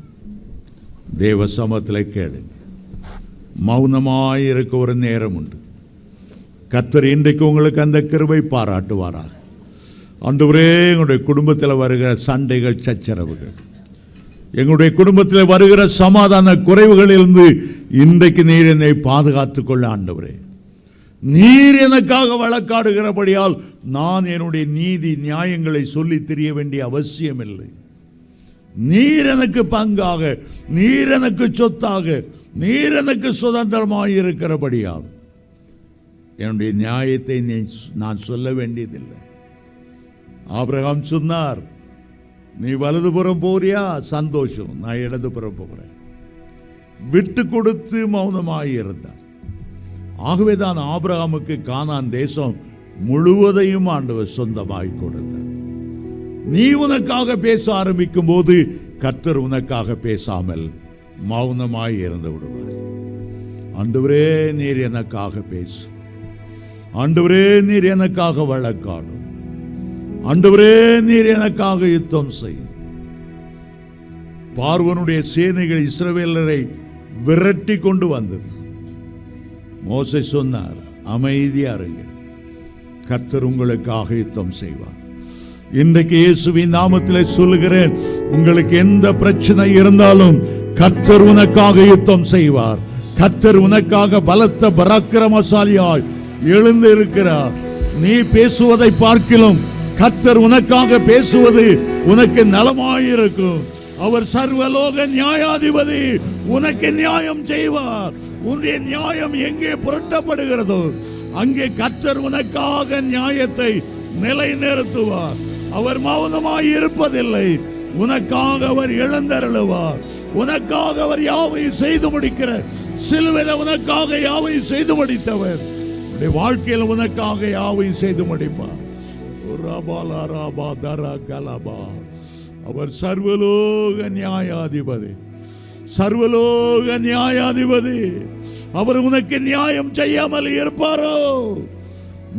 தேவ சமத்தில் கேளுங்க. மௌனமாயிருக்க ஒரு நேரம் உண்டு. கர்த்தர் இன்றைக்கு உங்களுக்கு அந்த கிருபை பாராட்டுவாராக. ஆண்டவரே, எங்களுடைய குடும்பத்தில் வருகிற சண்டைகள், சச்சரவுகள், எங்களுடைய குடும்பத்தில் வருகிற சமாதான குறைவுகளிலிருந்து இன்றைக்கு நீர் என்னை பாதுகாத்து கொள்ள ஆண்டவரே. நீர் எனக்காக வழக்காடுகிறபடியால் நான் என்னுடைய நீதி நியாயங்களை சொல்லி தெரிய வேண்டிய அவசியம் இல்லை. நீர் எனக்கு பங்காக, நீர் எனக்கு சொத்தாக, நீர் எனக்கு சுதந்திரமாக இருக்கிறபடியால் என்னுடைய நியாயத்தை நான் சொல்ல வேண்டியதில்லை. ஆபிரகாம் சொன்னார், நீ வலதுபுறம் போறியா, சந்தோஷம், நான் இடதுபுறம் போகிறேன். விட்டு கொடுத்து மௌனமாய் இருந்தார். ஆகவேதான் ஆபிரகாமுக்கு கானான் தேசம் முழுவதையும் ஆண்டவர் சொந்தமாய் கொடுத்தார். நீ உனக்காக பேச ஆரம்பிக்கும் போது கர்த்தர் உனக்காக பேசாமல் மௌனமாய் இருந்து விடுவார். ஆண்டவரே, நீர் எனக்காக பேசு. ஆண்டவரே, நீர் எனக்காக வழக்காடும். ஆண்டவரே, நீர் எனக்காக யுத்தம் செய். பார்வோனுடைய சேனைகள் இஸ்ரவேலரை விரட்டி கொண்டு வந்தது. மோசே சொன்னார், அமைதியா இருங்க, கர்த்தர் உங்களுக்காக யுத்தம் செய்வார். இன்றைக்கு இயேசுவின் நாமத்திலே சொல்லுகிறேன், உங்களுக்கு எந்த பிரச்சனை இருந்தாலும் கர்த்தர் உனக்காக யுத்தம் செய்வார். கர்த்தர் உனக்காக பலத்த பராக்கிரமசாலியாய் எழுந்து இருக்கிறார். நீ பேசுவதை பார்க்கிலும் கர்த்தர் உனக்காக பேசுவது உனக்கு நலமாயிருக்கும். அவர் சர்வலோக நியாயாதிபதி, உனக்கு நியாயம் செய்வார். உன்னுடைய நியாயம் எங்கே புரட்டப்படுகிறதோ அங்கே கர்த்தர் உனக்காக நியாயத்தை நிலைநிறுத்துவார். அவர் மௌனமாய் இருப்பதில்லை. உனக்காக அவர் எழுந்தருளுவார். உனக்காக அவர் யாவையும் செய்து முடிக்கிற சிலுவையில் உனக்காக யாவையும் செய்து முடித்தவர் வாழ்க்கையில் உனக்காக யாவையும் செய்து முடிப்பார். அவர் சர்வலோக நியாயாதிபதி, சர்வலோக நியாயாதிபதி. அவர் உனக்கு நியாயம் செய்யாமல் இருப்பாரோ?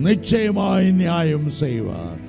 நிச்சயமாய் நியாயம் செய்வார்.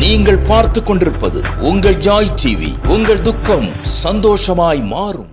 நீங்கள் பார்த்து கொண்டிருப்பது உங்கள் ஜாய் டிவி. உங்கள் துக்கம் சந்தோஷமாய் மாறும்.